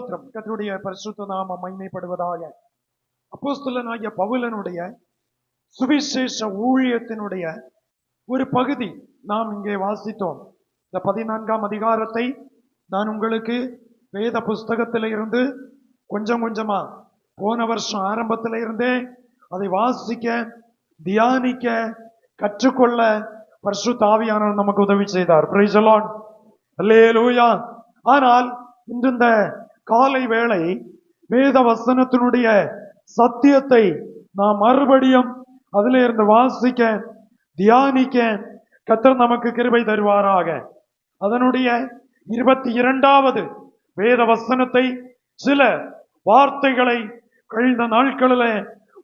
ஸ்தோத்திரம். கர்த்தருடைய பரிசுத்த நாமம் மகிமைப்படுவதாக. அப்போஸ்தலனாகிய பவுலனுடைய சுவிசேஷ ஊழியத்தினுடைய ஒரு பகுதி நாம் இங்கே வாசித்தோம். இந்த 14ஆம் அதிகாரத்தை நான் உங்களுக்கு வேத புஸ்தகத்தில இருந்து கொஞ்சம் கொஞ்சமா போன வருஷம் ஆரம்பத்தில இருந்தே அதை வாசிக்க, தியானிக்க, கற்றுக்கொள்ள பரிசுத்த ஆவியானவர் நமக்கு உதவி செய்தார். Praise the Lord. அல்லேலூயா. ஆனால் இன்று இந்த காலை வேளை வேத வசனத்தினுடைய சத்தியத்தை நாம் மறுபடியும் அதிலே இருந்து வாசிக்க, தியானிக்க கர்த்தர் நமக்கு கிருபை தருவாராக. அதனுடைய 22வது வேத வசனத்தை சில வார்த்தைகளை கழிந்த நாட்களிலே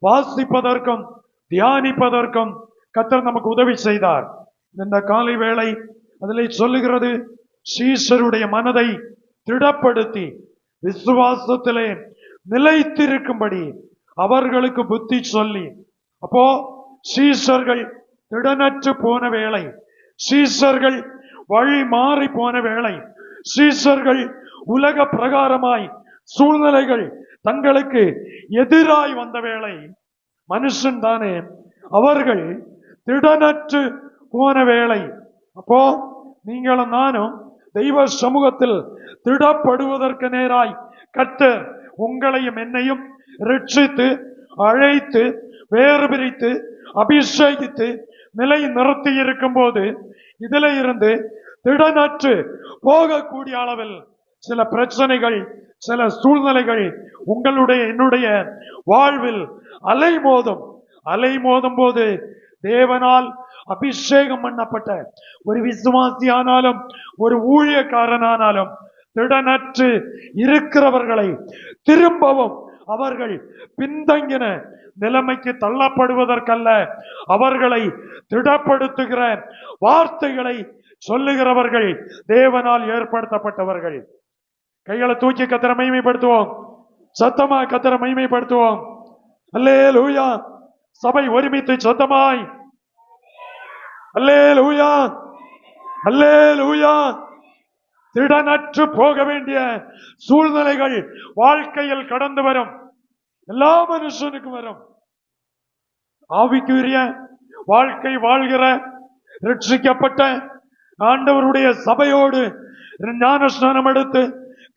வாசிப்பதற்கும் தியானிப்பதற்கும் கர்த்தர் நமக்கு உதவி செய்தார். இந்த காலை வேளை அதிலே சொல்லுகிறது, சீஷருடைய மனதை திடப்படுத்தி விசுவாசத்திலே நிலைத்திருக்கும்படி அவர்களுக்கு புத்தி சொல்லி. அப்போ சீஷர்கள் திடனற்று போன வேளை, சீஷர்கள் வழி மாறி போன வேளை, சீஷர்கள் உலக பிரகாரமாய் சூழ்நிலைகள் தங்களுக்கு எதிராய் வந்த வேளை, மனுஷன் தானே, அவர்கள் திடனற்று போன வேளை. அப்போ நீங்களும் நானும் தெய்வ சமூகத்தில் திடப்படுவதற்கு நேராய் கர்த்தர் உங்களையும் என்னையும் ரட்சித்து அழைத்து வேறு பிரித்து அபிஷேகித்து நிலை நிறுத்தி இருக்கும் போது இதில் இருந்து திடனற்று போகக்கூடிய அளவில் சில பிரச்சனைகள், சில சூழ்நிலைகள் உங்களுடைய என்னுடைய வாழ்வில் அலைமோதும் போது தேவனால் அபிஷேகம் பண்ணப்பட்ட ஒரு விசுவாசியானாலும் ஒரு ஊழியக்காரனானாலும் திடனற்று இருக்கிறவர்களை திரும்பவும் அவர்கள் பின்தங்கின நிலைமைக்கு தள்ளப்படுவதற்கல்ல, அவர்களை திடப்படுத்துகிற வார்த்தைகளை சொல்லுகிறவர்கள் தேவனால் ஏற்படுத்தப்பட்டவர்கள். கைகளை தூக்கி கர்த்தரை மகிமைப்படுத்துவோம், சத்தமா கர்த்தரை மகிமைப்படுத்துவோம். அல்லேலூயா. சபை ஒருமித்து சத்தமாய் அல்லேலூயா, அல்லேலூயா. திடனற்று போக வேண்டிய சூழ்நிலைகள் வாழ்க்கையில் கடந்து வரும், எல்லா மனுஷனுக்கும் வரும். ஆவிக்குரிய வாழ்க்கை வாழ்கிற ரட்சிக்கப்பட்ட ஆண்டவருடைய சபையோடு ஞானஸ்நானம் எடுத்து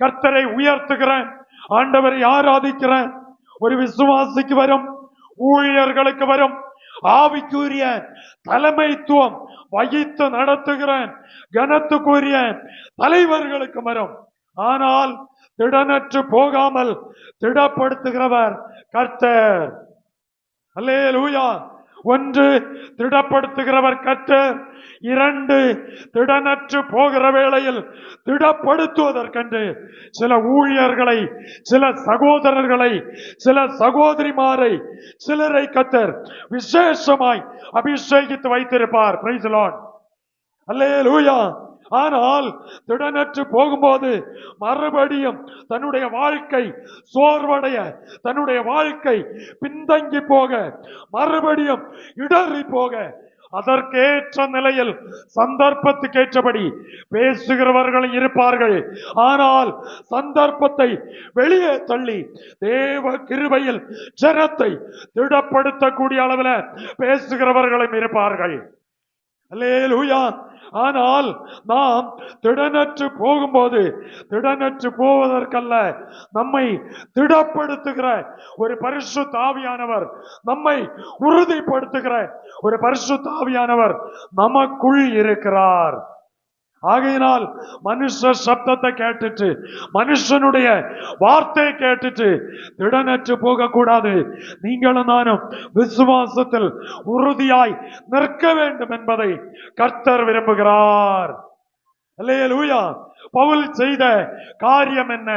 கர்த்தரை உயர்த்துகிற, ஆண்டவரை ஆராதிக்கிற ஒரு விசுவாசிக்கு வரும், ஊழியர்களுக்கு வரும். ஆவிக்குரிய தலைமைத்துவம் வகித்து நடத்துகிற கனத்துக்குரிய தலைவர்களுக்கு வரும். ஆனால் திடனற்று போகாமல் திடப்படுத்துகிறவர் கர்த்தர். அல்லேலூயா. 1, திடப்படுத்துகிறவர் கர்த்தர். 2, திடனற்று போகிற வேளையில் திடப்படுத்துவதற்கென்று சில ஊழியர்களை, சில சகோதரர்களை, சில சகோதரிமாரை, சிலரை கர்த்தர் விசேஷமாய் அபிஷேகித்து வைத்திருப்பார். Praise the Lord. அல்லேலூயா. ஆனால் திடனற்று போகும்போது மறுபடியும் தன்னுடைய வாழ்க்கை சோர்வடைய, தன்னுடைய வாழ்க்கை பின்தங்கி போக, மறுபடியும் இடறி போக, அதற்கேற்ற நிலையில் சந்தர்ப்பத்துக்கேற்றபடி பேசுகிறவர்கள் இருப்பார்கள். ஆனால் சந்தர்ப்பத்தை வெளியே தள்ளி தேவ கிருபையில் ஜனத்தை திடப்படுத்தக்கூடிய அளவில் பேசுகிறவர்களும் இருப்பார்கள். அல்லேலூயா. ஆனால் நாம் திடனற்று போகும்போது, திடனற்று போவதற்கல்ல, நம்மை திடப்படுத்துகிற ஒரு பரிசுத்த ஆவியானவர், நம்மை உறுதிப்படுத்துகிற ஒரு பரிசுத்த ஆவியானவர் நமக்குள் இருக்கிறார். ஆகையினால் மனுஷ சப்தத்தை கேட்டுட்டு, மனுஷனுடைய வார்த்தையை கேட்டுட்டு திடனற்று போக கூடாது. நீங்களும் நானும் விசுவாசத்தில் உறுதியாய் நிற்க வேண்டும் என்பதை கர்த்தர் விரும்புகிறார். அல்லேலூயா. பவுல் செய்த காரியம் என்ன?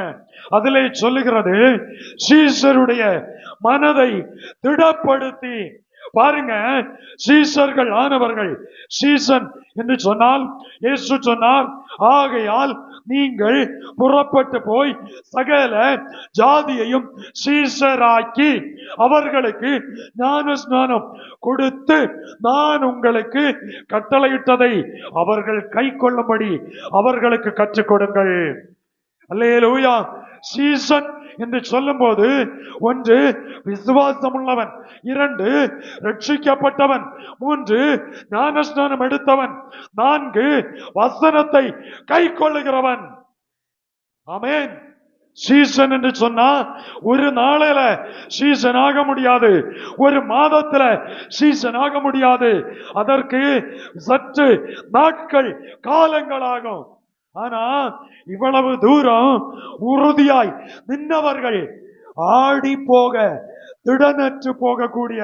அதிலே சொல்லுகிறது, சீஷருடைய மனதை திடப்படுத்தி. பாருங்க, சீஷர்கள் ஆனவர்கள், சீசன் என்று சொன்னால் இயேசு சொன்னார், ஆகையால் நீங்கள் புறப்பட்டு போய் சகல ஜாதியையும் சீஷராக்கி அவர்களுக்கு ஞானஸ்நானம் கொடுத்து நான் உங்களுக்கு கட்டளையிட்டதை அவர்கள் கை கொள்ளும்படி அவர்களுக்கு கற்றுக் கொடுங்கள். அல்லேலூயா. சீசன் என்று சொல்லும் போது, ஒன்று விசுவாசம் உள்ளவன், இரண்டு ரட்சிக்கப்பட்டவன், மூன்று ஞானஸ்நானம் எடுத்தவன், நான்கு வசனத்தை கை கொள்ளுகிறவன். ஆமென். சீசன் என்று சொன்னா ஒரு நாளையில சீசன் ஆக முடியாது, ஒரு மாதத்துல சீசன் ஆக முடியாது, அதற்கு சற்று நாட்கள் காலங்கள் ஆகும். ஆனா இவ்வளவு தூரம் உறுதியாய் நின்றவர்கள் ஆடி போக, திடனற்று போகக்கூடிய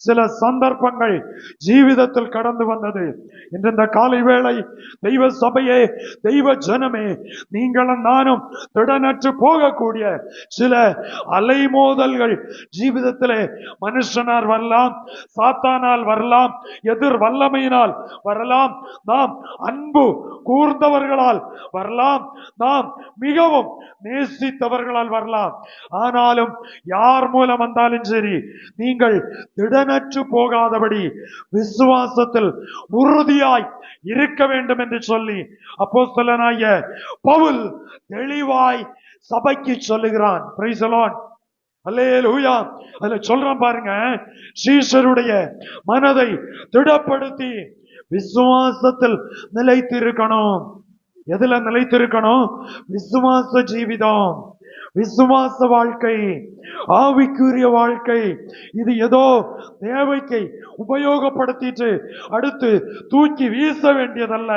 சில சந்தர்ப்பங்கள் ஜீவிதத்தில் கடந்து வந்தது. இந்த காலை வேளை தெய்வ சபையே, தெய்வ ஜனமே, நீங்களும் நானும் திடனற்று போகக்கூடிய சில அலைமோதல்கள் ஜீவிதத்திலே மனுஷனால் வரலாம், சாத்தானால் வரலாம், எதிர் வல்லமையினால் வரலாம், நாம் அன்பு கூர்ந்தவர்களால் வரலாம், நாம் மிகவும் நேசித்தவர்களால் வரலாம். ஆனாலும் யார் மூலம் வந்தாலும் சரி, நீங்கள் திடனற்று போகாதபடி விசுவாசத்தில் உறுதியாய் இருக்க வேண்டும் என்று சொல்லி அப்போஸ்தலனாகிய பவுல் தெளிவாய் சபைக்கு சொல்லுகிறான். Praise the Lord. அல்லேலூயா. அதுல சொல்றான் பாருங்க, சீஷருடைய மனதை திடப்படுத்தி விசுவாசத்தில் நிலைத்திருக்கணும். எதுல நிலைத்திருக்கணும்? விசுவாச ஜீவிதம், விசுவாச வாழ்க்கை, ஆவிக்குரிய வாழ்க்கை. இது ஏதோ தேவைக்கு உபயோகப்படுத்திட்டு அடுத்து தூக்கி வீச வேண்டியதல்ல.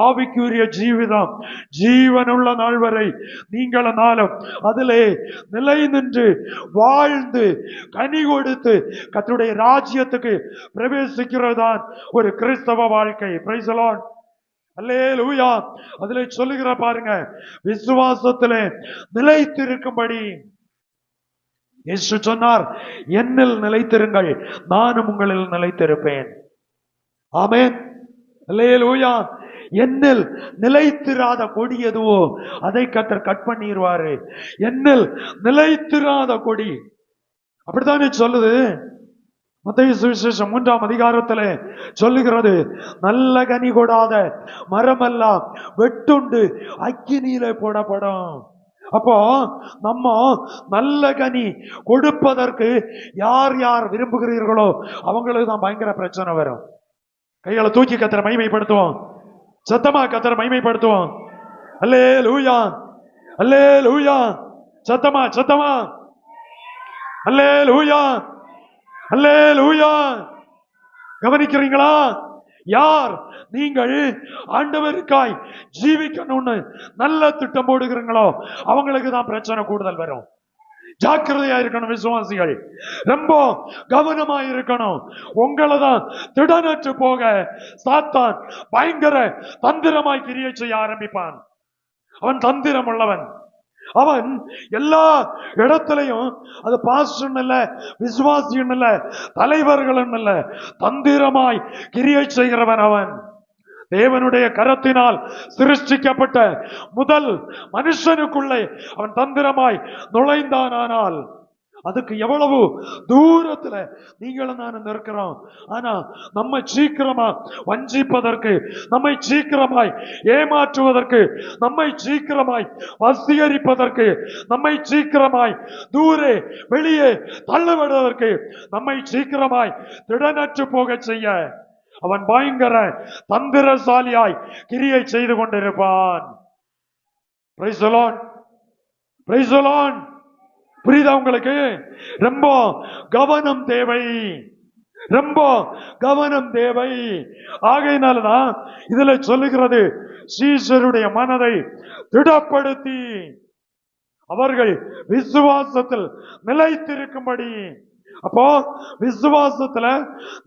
ஆவிக்குரிய ஜீவிதம் ஜீவனுள்ள நாள் வரை நீங்கள் நாளும் அதிலே நிலை நின்று வாழ்ந்து கனி கொடுத்து கர்த்தருடைய ராஜ்யத்துக்கு பிரவேசிக்கிறதுதான் ஒரு கிறிஸ்தவ வாழ்க்கை. Praise the Lord. அல்லேலூயா. அதிலே சொல்லுகிற பாருங்க, விசுவாசத்திலே நிலைத்திருக்கும்படி இயேசு சொன்னார், என்னில் நிலைத்திருங்கள், நானும் உங்களில் நிலைத்திருப்பேன். ஆமென். அல்லேலூயா. என்னில் நிலைத்திராத கொடி எதுவோ அதை கர்த்தர் கட் பண்ணிடுவாரு. என்னில் நிலைத்திராத கொடி, அப்படித்தானே சொல்லுது. மத்தேயு சுவிசேஷம் 3ஆம் அதிகாரத்திலே சொல்லுகிறது, நல்ல கனி கொடாத மரமெல்லாம் வெட்டுண்டு அக்கினியிலே போடப்படும். அப்போ நம்ம நல்ல கனி கொடுப்பதற்கு யார் யார் விரும்புகிறீர்களோ அவங்களுக்கு தான் பயங்கர பிரச்சனை வரும். கைகளை தூக்கி கர்த்தரை மகிமைப்படுத்துவோம், சத்தமா கர்த்தரை மகிமைப்படுத்துவோம். அல்லேலூயா, அல்லேலூயா. சத்தமா சத்தமா அல்லேலூயா, அல்லேலூயா. கவனிக்கிறீங்களா? யார் நீங்கள் ஆண்டவருக்காய் ஜீவிக்கணும்னு நல்ல திட்டம் போடுகிறீங்களோ அவங்களுக்கு தான் பிரச்சனை கூடுதல் வரும். ஜாக்கிரதையா இருக்கணும் விசுவாசிகள், ரொம்ப கவனமா இருக்கணும். உங்களை தான் திடனற்று போக சாத்தான் பயங்கர தந்திரமாய் கிரியை செய்ய ஆரம்பிப்பான். அவன் தந்திரம் உள்ளவன். அவன் எல்லா இடத்திலையும், அது பாஸ்டர் இல்ல, விசுவாசியும் இல்ல, தலைவர்களும் இல்ல, தந்திரமாய் கிரியை செய்கிறவன் அவன். தேவனுடைய கரத்தினால் சிருஷ்டிக்கப்பட்ட முதல் மனுஷனுக்குள்ளே அவன் தந்திரமாய் நுழைந்தானால் அதுக்கு எவ்வளவு தூரத்துல நீங்களும் நானும் இருக்கிறோம். ஆனா நம்ம சீக்கிரமா வஞ்சிப்பதற்கு, நம்மை சீக்கிரமாய் ஏமாற்றுவதற்கு, நம்மை சீக்கிரமாய் வசீகரிப்பதற்கு, நம்மை சீக்கிரமாய் தூரே வெளியே தள்ளுவிடுவதற்கு, நம்மை சீக்கிரமாய் திடனற்று போக செய்ய அவன் பயங்கர தந்திரசாலியாய் கிரியை செய்து கொண்டிருப்பான். Price the Lord, price the Lord. புரியுதா உங்களுக்கு? ரொம்ப கவனம் தேவை, ரொம்ப கவனம் தேவை. ஆகையினாலதான் இதுல சொல்லுகிறது, சீஷருடைய மனதை திடப்படுத்தி அவர்கள் விசுவாசத்தில் நிலைத்திருக்கும்படி. அப்போ விசுவாசத்துல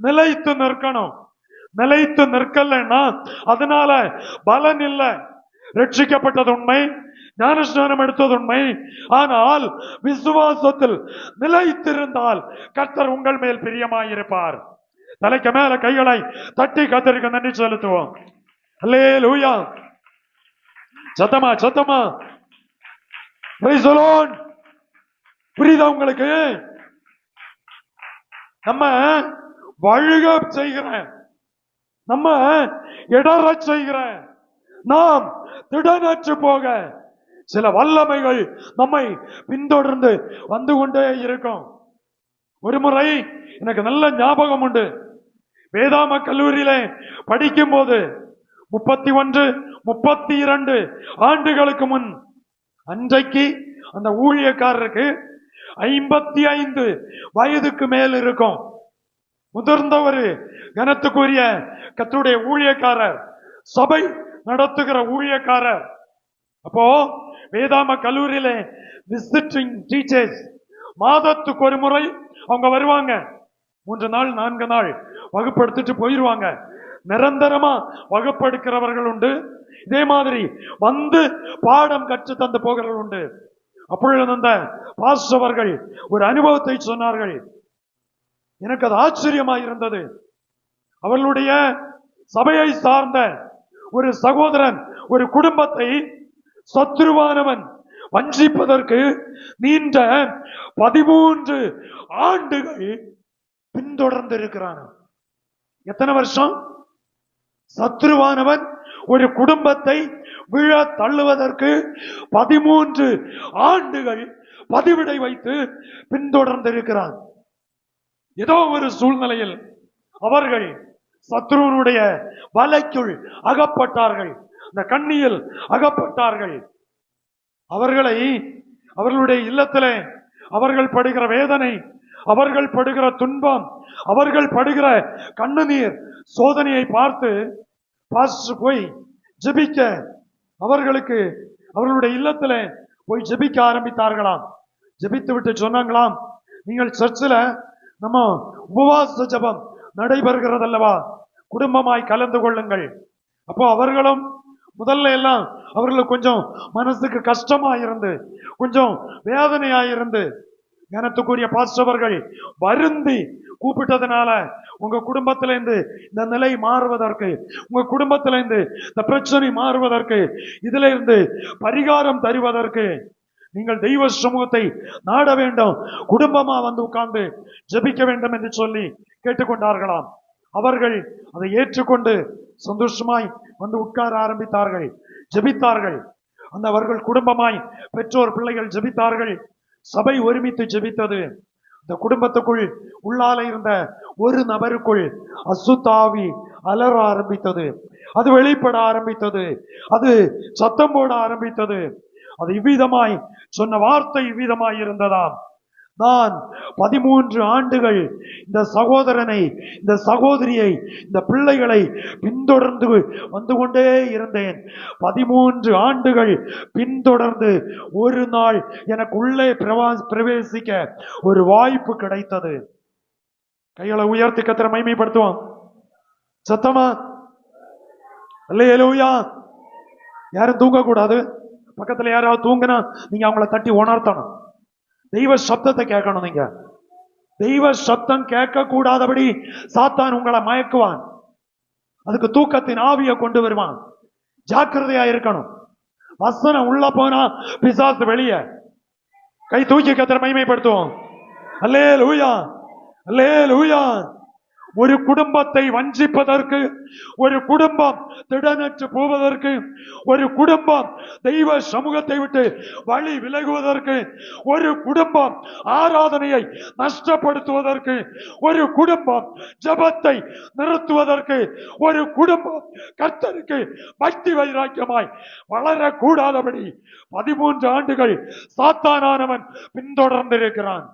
நிலைத்து நிற்கணும். நிலைத்து நிற்கலன்னா அதனால பலன் இல்லை. ரட்சிக்கப்பட்டது உண்மை, ஞானஸ்நானம் எடுத்தது உண்மை. ஆனால் விசுவாசத்தில் நிலைத்திருந்தால் கர்த்தர் உங்கள் மேல் பிரியமாயிருப்பார். தலைக்கு மேல கைகளை தட்டி கர்த்தருக்கு நன்றி செலுத்துவோம். அல்லேலூயா. சத்தமா சத்தமா பிரைஸ் தி லார்ட். புரியுதா உங்களுக்கு? நம்ம வழுக செய்கிறேன், நம்ம இடற செய்கிறேன், நாம் திடனற்று போக சில வல்லமைகள் நம்மை பின்தொடர்ந்து வந்து கொண்டே இருக்கும். ஒரு முறை எனக்கு நல்ல ஞாபகம் உண்டு. வேதாம கல்லூரியில படிக்கும் போது 31, 32 ஆண்டுகளுக்கு முன், அன்றைக்கு அந்த ஊழியக்காரருக்கு 55 வயதுக்கு மேல் இருக்கும். முதிர்ந்த ஒரு கனத்துக்குரிய கர்த்தருடைய ஊழியக்காரர், சபை நடத்துகிற ஊழியக்காரர். அப்போ வேதாம கல்லூரியில விசிட்டிங் டீச்சர்ஸ் மாதத்துக்கு ஒரு முறை அவங்க வருவாங்க. 3 நாள் 4 நாள் வகுப்படுத்திட்டு போயிருவாங்க. நிரந்தரமா வகுப்படுக்கிறவர்கள் உண்டு, இதே மாதிரி வந்து பாடம் கற்று தந்து போகிறவர்கள் உண்டு. அப்பொழுது அந்த பாஸ்டர்கள் ஒரு அனுபவத்தை சொன்னார்கள். எனக்கு அது ஆச்சரியமாக இருந்தது. அவர்களுடைய சபையை சார்ந்த ஒரு சகோதரன் ஒரு குடும்பத்தை சத்துருவானவன் வஞ்சிப்பதற்கு நீண்ட 13 ஆண்டுகள் பின்தொடர்ந்து இருக்கிறான். எத்தனை வருஷம்? சத்துருவானவன் ஒரு குடும்பத்தை விழ தள்ளுவதற்கு 13 ஆண்டுகள் பதிவிடை வைத்து பின்தொடர்ந்து இருக்கிறான். ஏதோ ஒரு சூழ்நிலையில் அவர்கள் சத்ருவனுடைய வலைக்குள் அகப்பட்டார்கள், இந்த கண்ணியில் அகப்பட்டார்கள். அவர்களை அவர்களுடைய இல்லத்திலே அவர்கள் படுகிற வேதனை, அவர்கள் படுகிற துன்பம், அவர்கள் படுகிற கண்ணுநீர் சோதனையை பார்த்து பாஸ்டர் போய் ஜெபிக்க அவர்களுக்கு அவர்களுடைய இல்லத்துல போய் ஜெபிக்க ஆரம்பித்தார்களாம். ஜெபித்து விட்டு சொன்னாங்களாம், நீங்கள் சர்ச்சில் நம்ம உபவாச ஜெபம் நடைபெறுகிறதல்லவா, குடும்பமாய் கலந்து கொள்ளுங்கள். அப்போ அவர்களும் முதல்ல எல்லாம் அவர்களுக்கு கொஞ்சம் மனசுக்கு கஷ்டமா இருந்து, கொஞ்சம் வேதனையா இருந்து, கனத்துக்குரிய பாஸ்டர்கள் வருந்தி கூப்பிட்டதுனால உங்க குடும்பத்திலிருந்து இந்த நிலை மாறுவதற்கு, உங்க குடும்பத்திலிருந்து இந்த பிரச்சனை மாறுவதற்கு, இதுல இருந்து பரிகாரம் தருவதற்கு நீங்கள் தெய்வ சமூகத்தை நாட வேண்டும், குடும்பமா வந்து உட்கார்ந்து ஜெபிக்க வேண்டும் என்று சொல்லி கேட்டுக்கொண்டார்களாம். அவர்கள் அதை ஏற்றுக்கொண்டு சந்தோஷமாய் வந்து உட்கார ஆரம்பித்தார்கள், ஜெபித்தார்கள். அந்த அவர்கள் குடும்பமாய் பெற்றோர் பிள்ளைகள் ஜெபித்தார்கள். சபை ஒருமித்து ஜெபித்தது. இந்த குடும்பத்துக்குள் உள்ளால இருந்த ஒரு நபருக்குள் அசுத்தாவி அலற ஆரம்பித்தது, அது வெளிப்பட ஆரம்பித்தது, அது சத்தம் போட ஆரம்பித்தது. அது இவ்விதமாய் சொன்ன வார்த்தை இவ்விதமாய் இருந்ததாம், நான் 13 ஆண்டுகள் இந்த சகோதரனை, இந்த சகோதரியை, இந்த பிள்ளைகளை பின்தொடர்ந்து வந்து கொண்டே இருந்தேன். 13 ஆண்டுகள் பின்தொடர்ந்து ஒரு நாள் எனக்கு உள்ளே பிரவேசிக்க ஒரு வாய்ப்பு கிடைத்தது. கைகளை உயர்த்தி கர்த்தரை மகிமைப்படுத்துவோம். சத்தமா அல்லேலூயா. யாரும் தூங்க கூடாது. பக்கத்துல யாராவது தூங்கினா நீங்க அவங்கள தட்டி உணர்த்தணும். தெய்வ சப்தத்தை கேட்கணும். நீங்க தெய்வ சப்தம் கேட்க கூடாதபடி சாத்தான் உங்களை மயக்குவான். அதுக்கு தூக்கத்தின் ஆவியை கொண்டு வருவான். ஜாக்கிரதையா இருக்கணும். வசனம் உள்ள போனா பிசாசு வெளியே. கை தூக்கி கர்த்தரை மகிமைப்படுத்துவோம். அல்லேலூயா, அல்லேலூயா. ஒரு குடும்பத்தை வஞ்சிப்பதற்கு, ஒரு குடும்பம் திடனற்று போவதற்கு, ஒரு குடும்பம் தெய்வ சமூகத்தை விட்டு வழி விலகுவதற்கு, ஒரு குடும்பம் ஆராதனையை நஷ்டப்படுத்துவதற்கு, ஒரு குடும்பம் ஜெபத்தை நிறுத்துவதற்கு, ஒரு குடும்பம் கர்த்தருக்கு பக்தி வைராக்கியமாய் வளரக்கூடாதபடி 13 ஆண்டுகள் சாத்தானானவன் பின்தொடர்ந்திருக்கிறான்.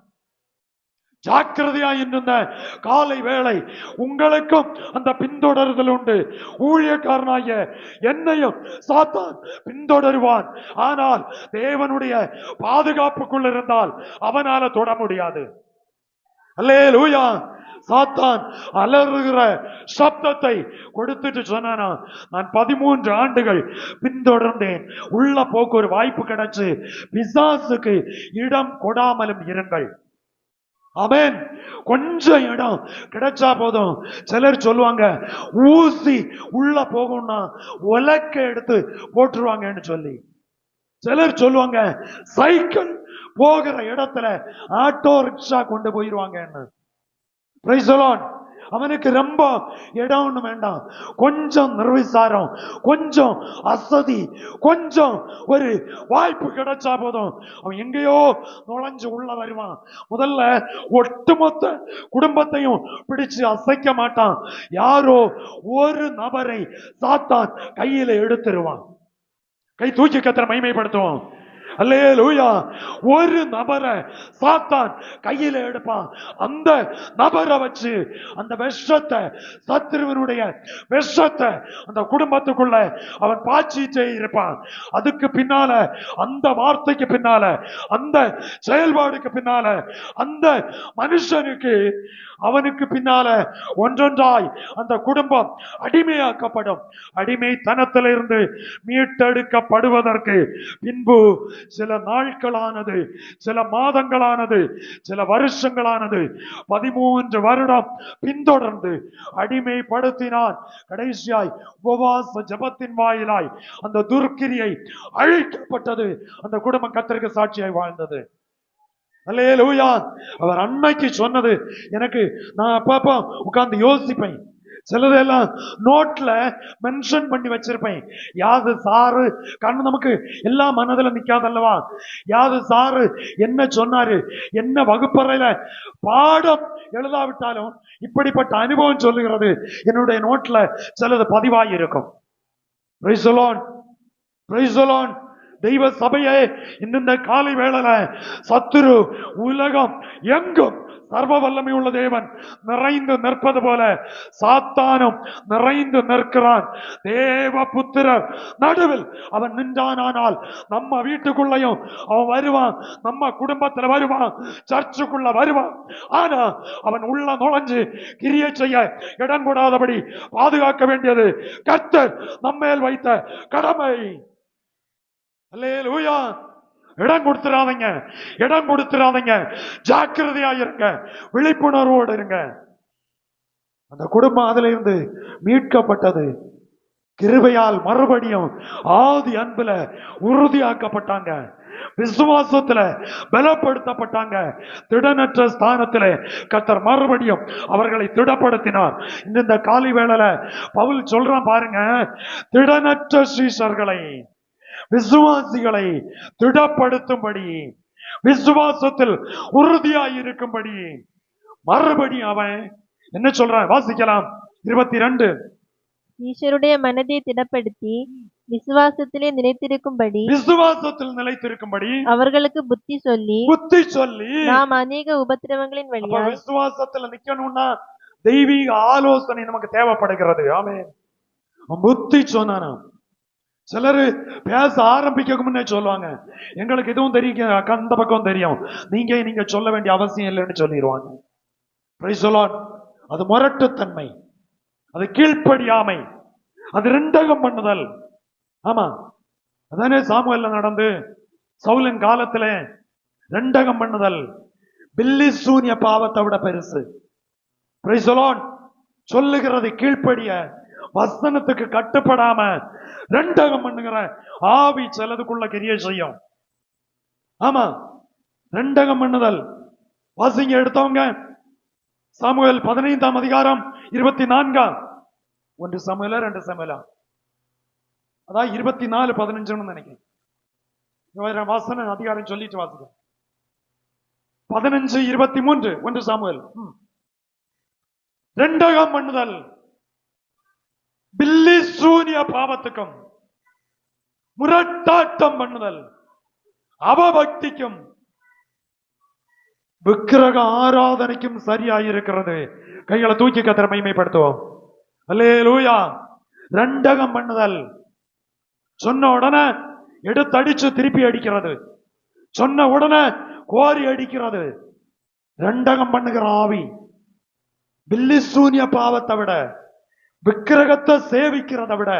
ஜாக்கிரதையா இருந்த காலை வேளை உங்களுக்கும் அந்த பின்தொடர்தல் உண்டு. ஊழியக்காரனாகிய என்னையும் சாத்தான் பின்தொடருவான். ஆனால் தேவனுடைய பாதுகாப்புக்குள் இருந்தால் அவனால தொட முடியாது. அல்லேலூயா. சாத்தான் அலறுகிற சப்தத்தை கொடுத்துட்டு சொன்னானா, நான் 13 ஆண்டுகள் பின்தொடர்ந்தேன், உள்ள போக்கு ஒரு வாய்ப்பு கிடைச்சு, பிசாசுக்கு இடம் கொடாமலும் இருங்கள். அவன் கொஞ்சம் இடம் கிடைச்சா போதும். சிலர் சொல்லுவாங்க ஊசி உள்ள போகும்னா உலக்க எடுத்து போட்டுருவாங்கன்னு சொல்லி. சிலர் சொல்லுவாங்க சைக்கிள் போகிற இடத்துல ஆட்டோ ரிக்ஷா கொண்டு போயிருவாங்கன்னு. Price the Lord. அவனுக்கு ரொம்ப இடம் ஒண்ணு வேண்டாம், கொஞ்சம் நிர்விசாரம், கொஞ்சம் அசதி, கொஞ்சம் ஒரு வாய்ப்பு கிடைச்சா போதும் அவன் எங்கேயோ நுழைஞ்சு உள்ள வருவான். முதல்ல ஒட்டுமொத்த குடும்பத்தையும் பிடிச்சு அசைக்க மாட்டான், யாரோ ஒரு நபரை சாத்தான் கையில எடுத்துருவான். கை தூக்கி கர்த்தரை மகிமைப்படுத்துவோம். அல்லேலூயா. ஒரு நபரை சாத்தான் கையில எடுப்பான். அந்த நபரை வச்சு அந்த விஷத்தை, சத்துருவனுடைய விஷத்தை அந்த குடும்பத்துக்குள்ள அவன் பாய்ச்சிட்டே இருப்பான். அதுக்கு பின்னால, அந்த வார்த்தைக்கு பின்னால, அந்த செயல்பாடுக்கு பின்னால, அந்த மனுஷனுக்கு, அவனுக்கு பின்னால ஒன்றொன்றாய் அந்த குடும்பம் அடிமையாக்கப்படும். அடிமைத்தனத்திலிருந்து மீட்டெடுக்கப்படுவதற்கு பின்பு சில நாட்களானது, சில மாதங்களானது, சில வருஷங்களானது, 13 வருடம் பின்தொடர்ந்து அடிமைப்படுத்தினான். கடைசியாய் உபவாச ஜபத்தின் வாயிலாய் அந்த துர்க்கிரியை அழிக்கப்பட்டது. அந்த குடும்பம் கர்த்தருக்கு சாட்சியாய் வாழ்ந்தது. அல்லேலூயா. அவர் அன்னைக்கு சொன்னது எனக்கு, நான் அப்பப்போ உட்கார்ந்து யோசிப்பேன். சிலதெல்லாம் நோட்ல மென்ஷன் பண்ணி வச்சிருப்பேன். யாது சாரு கண்ணு நமக்கு எல்லா மனதுல நிக்காதல்லவா. யாது சாரு என்ன சொன்னாரு, என்ன வகுப்பறையில பாடம் எழுதாவிட்டாலும் இப்படிப்பட்ட அனுபவம் சொல்லுகிறது என்னுடைய நோட்ல சிலது பதிவாகி இருக்கும். Price the Lord, price the Lord. தெய்வ சபையே, இந்த காலை வேளையில சத்துரு உலகம் எங்கும் சர்வ வல்லமை உள்ள தேவன் நிறைந்து நிற்பது போல சாத்தானும் நிறைந்து நிற்கிறான். தேவ புத்திரர் நடுவில் அவன் நின்றானால் நம்ம வீட்டுக்குள்ளையும் அவன் வருவான், நம்ம குடும்பத்துல வருவான், சர்ச்சுக்குள்ள வருவான். ஆனா அவன் உள்ள நுழைஞ்சு கிரியை செய்ய இடம் கூடாதபடி பாதுகாக்க வேண்டியது கர்த்தர் நம்மேல் வைத்த கடமை. அல்லேலூயா. இடம் கொடுத்துறாதீங்க, இடம் கொடுத்துறாதீங்க. ஜாக்கிரதையா இருங்க, விழிப்புணர்வோடு இருங்க. அந்த குடும்பம் அதுல இருந்து மீட்கப்பட்டது. கிருபையால் மறுபடியும் ஆதி அன்புல உறுதியாக்கப்பட்டாங்க, விசுவாசத்துல பலப்படுத்தப்பட்டாங்க. திடனற்ற ஸ்தானத்திலே கர்த்தர் மறுபடியும் அவர்களை திடப்படுத்தினார். இந்த காலை வேளையில பவுல் சொல்றான் பாருங்க, திடனற்ற சீஷர்களை, விசுவாசிகளை திடப்படுத்தும்படி, விசுவாசத்தில் உறுதியாய் இருக்கும்படி மறுபடியும் அவன் என்ன சொல்றான் வாசிக்கலாம். 22. ஈஸ்வருடைய மனதை திடப்படுத்தி விசுவாசத்திலே நிலைத்திருக்கும்படி, விசுவாசத்தில் நிலைத்திருக்கும்படி அவர்களுக்கு புத்தி சொல்லி, நாம் அநேக உபத்திரவங்களின் வழியா. விசுவாசத்துல நிக்கணும்னா தெய்வீக ஆலோசனை நமக்கு தேவைப்படுகிறது. ஆமென். புத்தி சொன்னானா. சிலரு பேச ஆரம்பிக்க முன்னே சொல்லுவாங்க, எங்களுக்கு இதுவும் தெரியும், அந்த பக்கம் தெரியும், நீங்க சொல்ல வேண்டிய அவசியம் இல்லைன்னு சொல்லிடுவாங்க. Price the Lord. அது முரட்டுத்தன்மை, அது கீழ்ப்படியாமை, அது ரெண்டகம் பண்ணுதல். ஆமா, அதானே சாமுவேல்ல நடந்து சவுலின் காலத்திலே ரெண்டகம் பண்ணுதல் பில்லி சூனிய பாவத்தை விட பெருசு. Price the Lord. சொல்லுகிறது கீழ்ப்படிய, வசனத்துக்கு கட்டுப்படாம ரெண்டகம் பண்ணுகிற ஆவி சிலதுக்குள்ள கிரியை செய்யும். ஆமா, ரெண்டகம் பண்ணுதல். வாசிங்க எடுத்தவங்க சாமுவேல் 15ஆம் அதிகாரம் 24. 1 சாமுவேலா 2 சாமுவேலா, அதான் 24:15 நினைக்கிறேன். வாசன அதிகாரம் சொல்லிட்டு வாசிக்க. 15:23 1 சாமுவேல். ரெண்டகம் பண்ணுதல் பில்லி சூனிய பாவத்துக்கும், முரட்டாட்டம் பண்ணுதல் அவபக்திக்கும், விக்கிரக ஆராதனைக்கும் சரியாயிருக்கிறது. கைகளை தூக்கி கர்த்தரை மகிமைப்படுத்துவோம். அல்லேலூயா. ரெண்டகம் பண்ணுதல். சொன்ன உடனே எடுத்தடிச்சு திருப்பி அடிக்கிறது, சொன்ன உடனே கோரி அடிக்கிறது. ரெண்டகம் பண்ணுகிற ஆவி பில்லி சூனிய பாவத்தை விட, விக்கிரகத்தை சேவிக்கிறதை விட.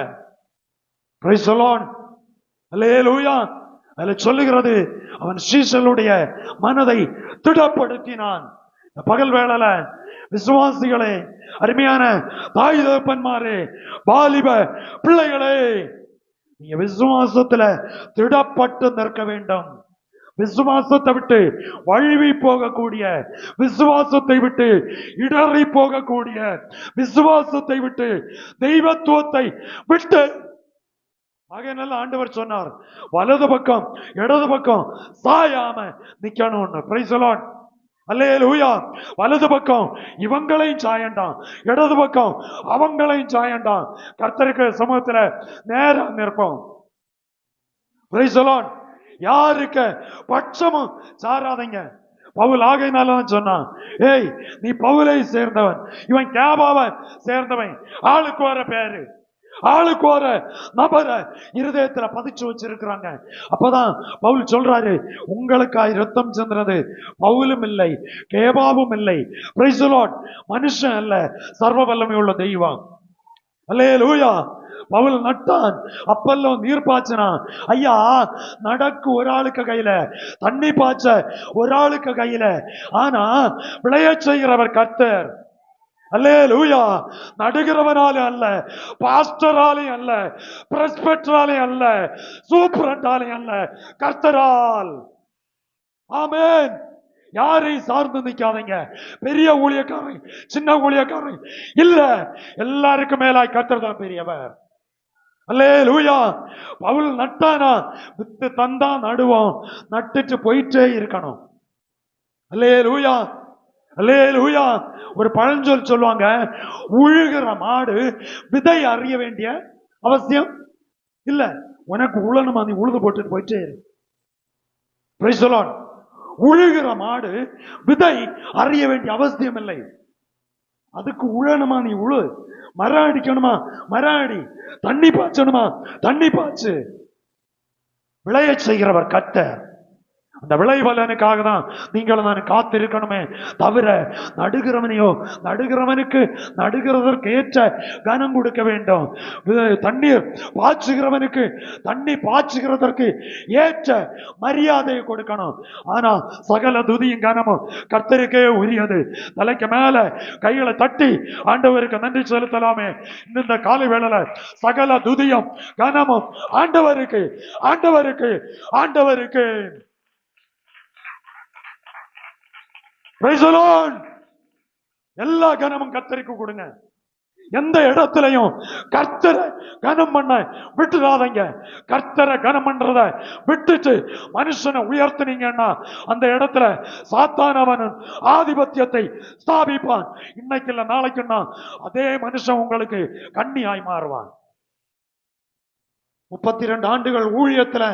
Praise the Lord. அல்லேலூயா. அதுல சொல்லுகிறது, அவன் சீஷர்களுடைய மனதை திடப்படுத்தினான். பகல் வேளையில விசுவாசிகளே, அருமையான தாய் தகப்பன்மாரே, வாலிப பிள்ளைகளே, நீங்க விசுவாசத்துல திடப்பட்டு நிற்க வேண்டும். விசுவாசத்தை விட்டு வழுவி போகக்கூடிய, விசுவாசத்தை விட்டு இடறி போகக்கூடிய, விசுவாசத்தை விட்டு தெய்வத்துவத்தை விட்டு. ஆகையினால ஆண்டவர் சொன்னார், வலது பக்கம் இடது பக்கம் சாயாம நிக்கணும்னு. Price the Lord. அல்லேலூயா. வலது பக்கம் இவங்களையும் சாயண்டாம், இடது பக்கம் அவங்களையும் சாயண்டாம். கர்த்தருக்கு சமூகத்துல நேரா நிற்போம். Price the Lord. யாருக்கு பட்சமும் சாராதீங்க. பவுல் ஆகையினால சொன்னான், ஏய் நீ பவுலை சேர்ந்தவன், இவன் கேபாவை சேர்ந்தவன். ஆளுக்கு வர பேரு, ஆளுக்கு ஒரு நபரை இருதயத்துல பதிச்சு வச்சிருக்கிறாங்க. அப்பதான் பவுல் சொல்றாரு, உங்களுக்காய் ரத்தம் சிந்துறது பவுலும் இல்லை, கேபாவும் இல்லை. Price the Lord. மனுஷன் அல்ல, சர்வ வல்லமை உள்ள தெய்வம். அல்லேலூயா. பவுல் நட்டான், அப்பல்லோ நீர் பாய்ச்சினான். ஐயா, நடக்கு ஒரு ஆளுக்கு கையில, தண்ணி பாய்ச்ச ஒரு ஆளுக்கு கையில, ஆனா விளைய செய்கிறவர் கர்த்தர். அல்லேலூயா. நடுகிறவனாலே அல்ல, பாஸ்டராலே அல்ல, பிரஸ்பெட்டராலே அல்ல, சூப்பரண்டாலே அல்ல, கர்த்தரால். ஆமென். யாரையும் சார்ந்து நிக்காதீங்க. பெரிய ஊழியக்காரன், சின்ன ஊழியக்காரன் இல்ல, எல்லாருக்கும் மேலாய் கர்த்தர் தான் பெரியவர். அல்லேலூயா. பவுல் நட்டானா, வித்து தந்தா நடுவோம், நட்டுட்டு போயிட்டே இருக்கணும். அல்லேலூயா. அல்லேலூயா. ஒரு பழஞ்சொல் சொல்லுவாங்க, உழுகிற மாடு விதை அறிய வேண்டிய அவசியம் இல்ல. உனக்கு உழணுமா, நீ உழுது போட்டு போயிட்டே இரு. Price the Lord. உழுகிற மாடு விதை அறிய வேண்டிய அவசியம் இல்லை. அதுக்கு உழணுமா, நீ உழு. மரம் அடிக்கணுமா, மரம் அடி. தண்ணி பாய்ச்சணுமா, தண்ணி பாய்ச்சு. விளைய செய்கிறவர் கர்த்தர். அந்த விளைவலனுக்காக தான் நீங்கள் நான் காத்திருக்கணுமே தவிர, நடுகிறவனையோ, நடுகிறவனுக்கு நடுகிறதற்கு ஏற்ற கனம் கொடுக்க வேண்டும். தண்ணீர் பாய்ச்சுகிறவனுக்கு தண்ணி பாய்ச்சுகிறதற்கு ஏற்ற மரியாதையை கொடுக்கணும். ஆனா சகல துதியும் கனமும் கர்த்தருக்கே உரியது. தலைக்கு மேல கைகளை தட்டி ஆண்டவருக்கு நன்றி செலுத்தலாமே. இந்த காலை வேளையில சகல துதியும் கனமும் ஆண்டவருக்கு, ஆண்டவருக்கு, ஆண்டவருக்கு. Praise the Lord. எல்லா கனமும் கர்த்தருக்கு கொடுங்க. எந்த இடத்திலையும் கர்த்தரை கனம் பண்ண விட்டுறாதீங்க. கர்த்தரை கனம் பண்றத விட்டுட்டு மனுஷனை உயர்த்தினீங்கன்னா அந்த இடத்துல சாத்தானவன் ஆதிபத்தியத்தை ஸ்தாபிப்பான். இன்னைக்கு இல்ல நாளைக்குன்னா அதே மனுஷன் உங்களுக்கு கண்ணியாய் மாறுவான். 32 ஆண்டுகள் ஊழியத்துல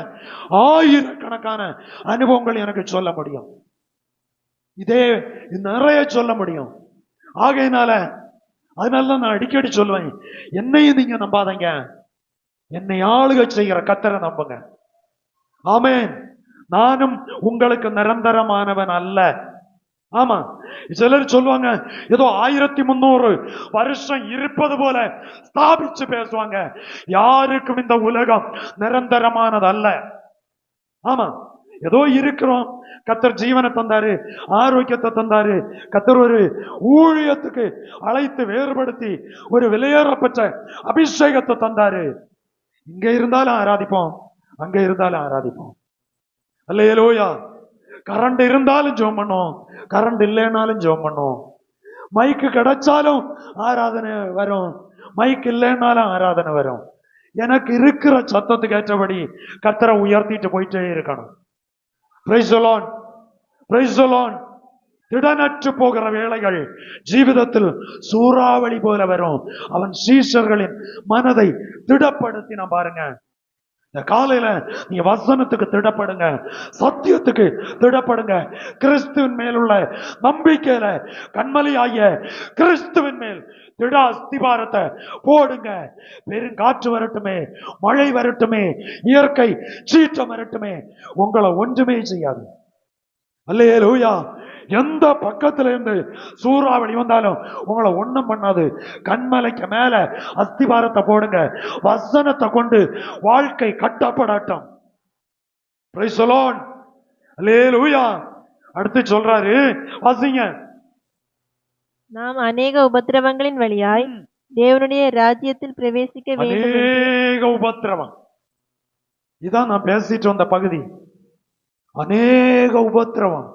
ஆயிரக்கணக்கான அனுபவங்கள் எனக்கு சொல்ல முடியும். இதே நிறைய சொல்ல முடியும். ஆகையினால அதனால நான் அடிக்கடி சொல்லுவேன், என்னையும் நீங்க நம்பாதீங்க, என்னை ஆளுகை செய்கிற கர்த்தரை நம்புங்க. ஆமென். நானும் உங்களுக்கு நிரந்தரமானவன் அல்ல. ஆமா, சிலர் சொல்லுவாங்க ஏதோ 1300 வருஷம் இருப்பது போல ஸ்தாபிச்சு பேசுவாங்க. யாருக்கும் இந்த உலகம் நிரந்தரமானது அல்ல. ஆமா, ஏதோ இருக்கிறோம். கர்த்தர் ஜீவனை தந்தாரு, ஆரோக்கியத்தை தந்தாரு. கர்த்தர் ஒரு ஊழியத்துக்கு அழைத்து வேறுபடுத்தி ஒரு விலையேறப்பட்ட அபிஷேகத்தை தந்தாரு. இங்க இருந்தாலும் ஆராதிப்போம், அங்க இருந்தாலும் ஆராதிப்போம். அல்லேலூயா. கரண்ட் இருந்தாலும் ஜெபம் பண்ணுவோம், கரண்ட் இல்லைனாலும் ஜெபம் பண்ணுவோம். மைக்கு கிடைச்சாலும் ஆராதனை வரும், மைக் இல்லைன்னாலும் ஆராதனை வரும். எனக்கு இருக்கிற சத்தத்துக்கு ஏற்றபடி கர்த்தரை உயர்த்திட்டு போயிட்டே இருக்கணும். Praise the Lord. Praise the Lord. திடனற்று போகிற வேளைகள் ஜீவிதத்தில் சூறாவளி போல வரும். அவன் சீஷர்களின் மனதை திடப்படுத்தின பாருங்க. இந்த காலையில நீங்க வசனத்துக்கு திடப்படுங்க, சத்தியத்துக்கு திடப்படுங்க. கிறிஸ்துவின் மேலுள்ள நம்பிக்கையில கண்மலை ஆகிய கிறிஸ்துவின் மேல் திட அஸ்திபாரத்தை போடுங்க. பெருங்காற்று வரட்டுமே, மழை வரட்டுமே, இயற்கை சீற்றம் வரட்டுமே, உங்களை ஒன்றுமே செய்யாது. அல்லேலூயா. எந்த பக்கத்துல இருந்து சூறாவளி வந்தாலும் உங்களை ஒண்ணும் பண்ணாது. கண்மலைக்கு மேல அஸ்திபாரத்தை போடுங்க. வசனத்தை கொண்டு வாழ்க்கை கட்டப்படட்டும். Price the Lord. அல்லேலூயா. அடுத்து சொல்றாரு, வாசிங்க. நாம் அநேக உபத்திரவங்களின் வழியாய் தேவனுடைய ராஜ்யத்தில் பிரவேசிக்க வேண்டும். அநேக உபத்திரவம், இதான் நான் பேசிட்டு வந்த பகுதி. அநேக உபத்திரவம்,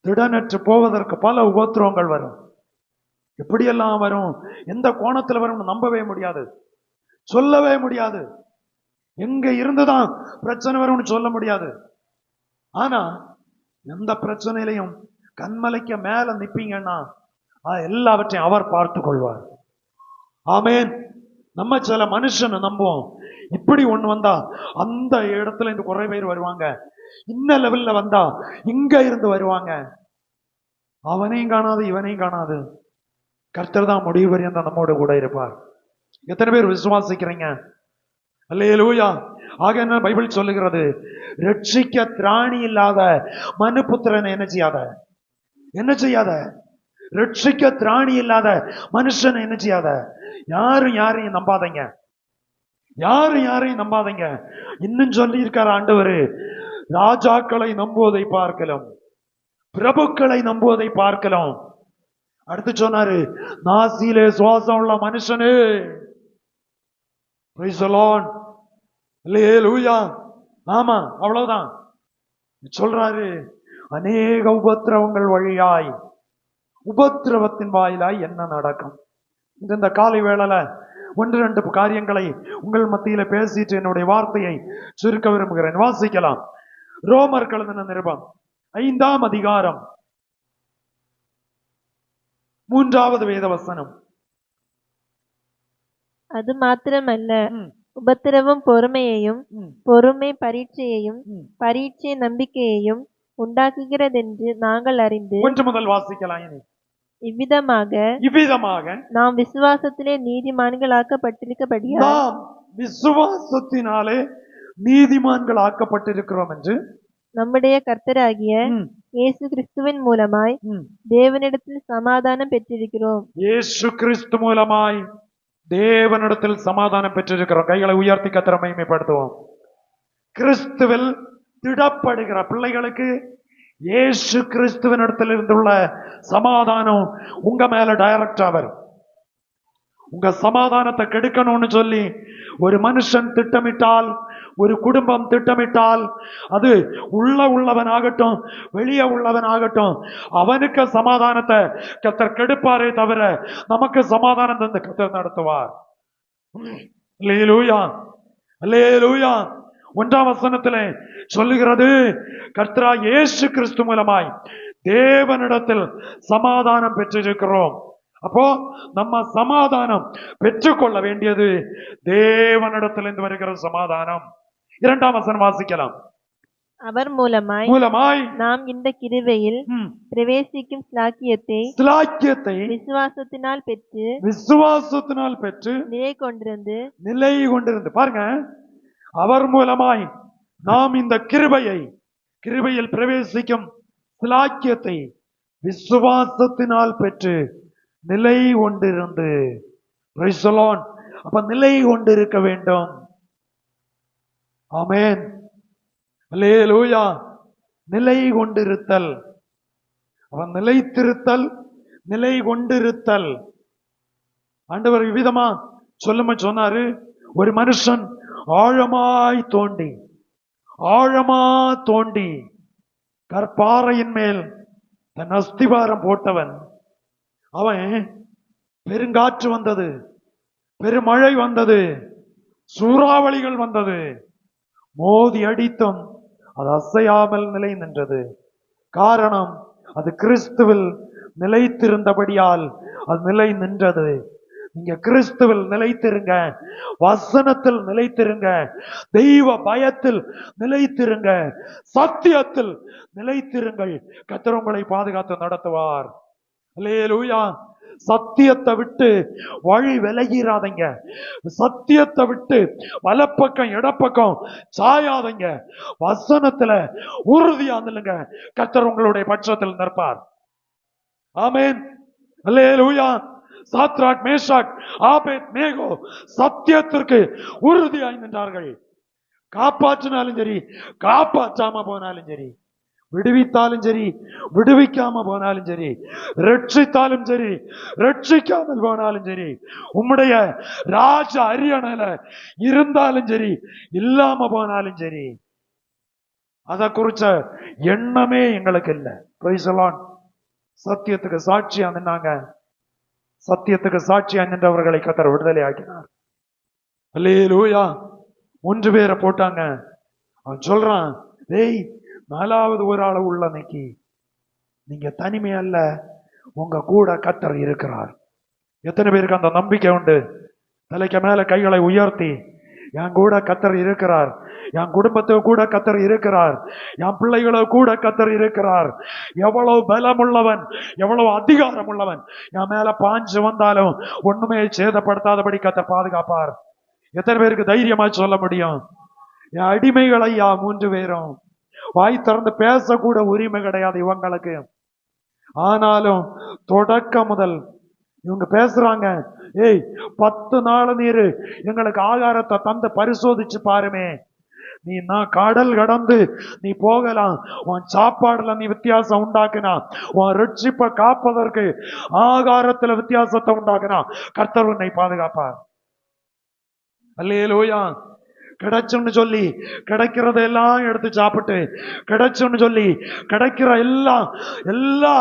திடனற்று போவதற்கு பல உபத்திரவங்கள் வரும். எப்படியெல்லாம் வரும், எந்த கோணத்துல வரும் நம்பவே முடியாது, சொல்லவே முடியாது. எங்க இருந்துதான் பிரச்சனை வரும்னு சொல்ல முடியாது. ஆனா எந்த பிரச்சனையிலையும் கண்மலைக்கு மேல நிப்பீங்கன்னா எல்லாவற்றையும் அவர் பார்த்து கொள்வார். ஆமேன். நம்ம சில மனுஷனை நம்புவோம், இப்படி ஒண்ணு வந்தா அந்த இடத்துல இருந்து குறை பேர் வருவாங்க, இந்த லெவல்ல வந்தா இங்க இருந்து வருவாங்க. அவனையும் காணாது இவனையும் காணாது, கர்த்தர் தான் முடிவு வரையும் நம்மோட கூட இருப்பார். எத்தனை பேர் விசுவாசிக்கிறீங்க? அல்லேலூயா. ஆக என்ன பைபிள் சொல்லுகிறது, ரட்சிக்க திராணி இல்லாத மனுபுத்திரனை என்ன செய்யாத, ரட்சிக்க திராணி இல்லாத மனுஷனை என்ன செய்யாத. யாரும் யாரையும் நம்பாதீங்க. இன்னும் சொல்லி இருக்கார் ஆண்டவர், ராஜாக்களை நம்புவதை பார்க்கலாம், பிரபுக்களை நம்புவதை பார்க்கலாம். அடுத்து சொன்னாரு, நாசியிலே சுவாசம் உள்ள மனுஷனே. ஆமா, அவ்வளவுதான் சொல்றாரு. அநேக உபத்திரவங்கள் வழியாய், உபத்திரவத்தின் வாயிலாய் என்ன நடக்கும்? இந்த காலை வேளையில 1-2 காரியங்களை உங்கள் மத்தியில பேசிட்டு என்னுடைய வார்த்தையை சுருக்க விரும்புகிறேன். வாசிக்கலாம். ரோமர் எழுதின நிருபம் 5ஆம் அதிகாரம் 3வது வேத வசனம். அது மாத்திரமல்ல, உபத்திரவம் பொறுமையையும், பொறுமை பரீட்சையையும், பரீட்சை நம்பிக்கையையும் உண்டாக்குகிறதென்று நாங்கள் அறிந்து. 1 முதல் வாசிக்கலாம். இவ்விதமாக நாம் விசுவாசத்திலே நீதிமான்களாக்கப்பட்டிருக்கிறபடியால், நாம் விசுவாசத்தினாலே நீதிமான்களாக்கப்பட்டிருக்கிறோம் என்று நம்முடைய கர்த்தராகிய இயேசு கிறிஸ்துவின் மூலமாய் தேவனிடத்தில் சமாதானம் பெற்றிருக்கிறோம். இயேசு கிறிஸ்து மூலமாய் தேவனிடத்தில் சமாதானம் பெற்றிருக்கிறோம். கைகளை உயர்த்தி கர்த்தரை மகிமைப்படுத்துவோம். கிறிஸ்துவில் திடப்படுகிற பிள்ளைகளுக்கு இயேசு கிறிஸ்துவினிடத்தில் இருந்துள்ள சமாதானம் உங்க மேல டைரக்டா வரும். உங்க சமாதானத்தை கெடுக்கணும்னு சொல்லி ஒரு மனுஷன் திட்டமிட்டால், ஒரு குடும்பம் திட்டமிட்டால், அது உள்ளவன் ஆகட்டும் வெளியே உள்ளவன் ஆகட்டும், அவனுக்கு சமாதானத்தை கர்த்தர் கெடுப்பாரே தவிர நமக்கு சமாதானம் தந்து கர்த்தர் நடத்துவார். அல்லேலூயா, அல்லேலூயா. 1ஆம் வசனத்திலே சொல்லுகிறது, கர்த்தரா இயேசு கிறிஸ்து மூலமாய் தேவனிடத்தில் சமாதானம் பெற்றிருக்கிறோம். அப்போ நம்ம சமாதானம் பெற்றுக்கொள்ள வேண்டியது தேவனிடத்திலிருந்து வருகிற சமாதானம். 2ஆம் வசனம் வாசிக்கலாம். அவர் மூலமாய் நாம் இந்த கிருபையில் பிரவேசிக்கும் ஸ்லாக்கியத்தை விசுவாசத்தினால் பெற்று நிலை கொண்டிருந்து பாருங்க. அவர் மூலமாய் நாம் இந்த கிருபையில் பிரவேசிக்கும் ஸ்லாக்கியத்தை விசுவாசத்தினால் பெற்று நிலை கொண்டிருந்து. அப்ப நிலை கொண்டிருக்க வேண்டும். ஆமென், அல்லேலூயா. நிலை கொண்டிருத்தல், அவன் நிலைத்திருத்தல், நிலை கொண்டிருத்தல். ஆண்டவர் விதமா சொன்னாரு, ஒரு மனுஷன் ஆழமாய் தோண்டி கற்பாறையின் மேல் தன் அஸ்திவாரம் போட்டவன், அவன் பெருங்காற்று வந்தது, பெருமழை வந்தது, சூறாவளிகள் வந்தது, மோதி அடித்தும் அது அசையாமல் நிலை நின்றது. காரணம், அது கிறிஸ்துவில் நிலைத்திருந்தபடியால் அது நிலை நின்றது. நீங்க கிறிஸ்துவில் நிலைத்திருங்க, வசனத்தில் நிலைத்திருங்க, தெய்வ பயத்தில் நிலைத்திருங்க, சத்தியத்தில் நிலைத்திருங்கள். கர்த்தர் உங்களை பாதுகாத்து நடத்துவார். அல்லேலூயா. சத்தியத்தை விட்டு வழி விலகிறாதீங்க, சத்தியத்தை விட்டு வலப்பக்கம் இடப்பக்கம் சாயாதீங்க, வசனத்துல உறுதியா நில்லுங்க. கர்த்தர் உங்களுடைய பட்சத்தில் நிற்பார். ஆமென், அல்லேலூயா. சாத்ராக், மேஷாக், ஆபேத்நேகோ சத்தியத்திற்கு உறுதியாய் நின்றார்கள். காப்பாற்றினாலும் சரி, காப்பாற்றாம போனாலும் சரி, விடுவித்தாலும் சரி, விடுவிக்காம போனாலும் சரி, ரட்சித்தாலும் சரி, ரட்சிக்காமல் போனாலும் சரி, உம்முடைய ராஜ அரியணையில இருந்தாலும் சரி, இல்லாம போனாலும் சரி, அதை குறிச்ச எண்ணமே எங்களுக்கு இல்லை. Price the Lord. சத்தியத்துக்கு சாட்சியா நின்னாங்க. சத்தியத்துக்கு சாட்சியா நின்றவர்களை கர்த்தர் விடுதலை ஆக்கினார். அல்லேலூயா. 3 பேரை போட்டாங்க. அவன் சொல்றான், டேய் 4வது ஒரு ஆளு உள்ள நிக்கி, நீங்க தனிமை அல்ல, உங்க கூட கர்த்தர் இருக்கிறார். எத்தனை பேருக்கு அந்த நம்பிக்கை உண்டு? தலைக்கு மேல கைகளை உயர்த்தி, என் கூட கர்த்தர் இருக்கிறார், என் குடும்பத்துக்கு கூட கர்த்தர் இருக்கிறார், என் பிள்ளைகளோ கூட கர்த்தர் இருக்கிறார். எவ்வளவு பலம் உள்ளவன், எவ்வளவு அதிகாரம் உள்ளவன், என் மேல பாஞ்சு வந்தாலும் ஒண்ணுமே சேதப்படுத்தாதபடி கர்த்தர் பாதுகாப்பார். எத்தனை பேருக்கு தைரியமா சொல்ல முடியும்? என் அடிமைகள் ஐயா 3 பேரும் வாய் திறந்து பேசக்கூட உரிமை கிடையாது இவங்களுக்கு. ஆனாலும் தொடக்க முதல் இவங்க பேசுறாங்க, ஏய் 10 நாள் நீரு எங்களுக்கு ஆகாரத்தை தந்து பரிசோதிச்சு பாருமே, நீ நான் கடல் கடந்து நீ போகலாம், உன் சாப்பாடுல நீ வித்தியாசம் உண்டாக்குனா, உன் ரட்சிப்பை காப்பதற்கு ஆகாரத்துல வித்தியாசத்தை உண்டாக்குனா கர்த்தர் உன்னை பாதுகாப்பார். அல்லேலூயா. கிடைச்சுன்னு சொல்லி கிடைக்கிறதெல்லாம் எடுத்து சாப்பிட்டு, கிடைச்சுன்னு சொல்லி கிடைக்கிற எல்லா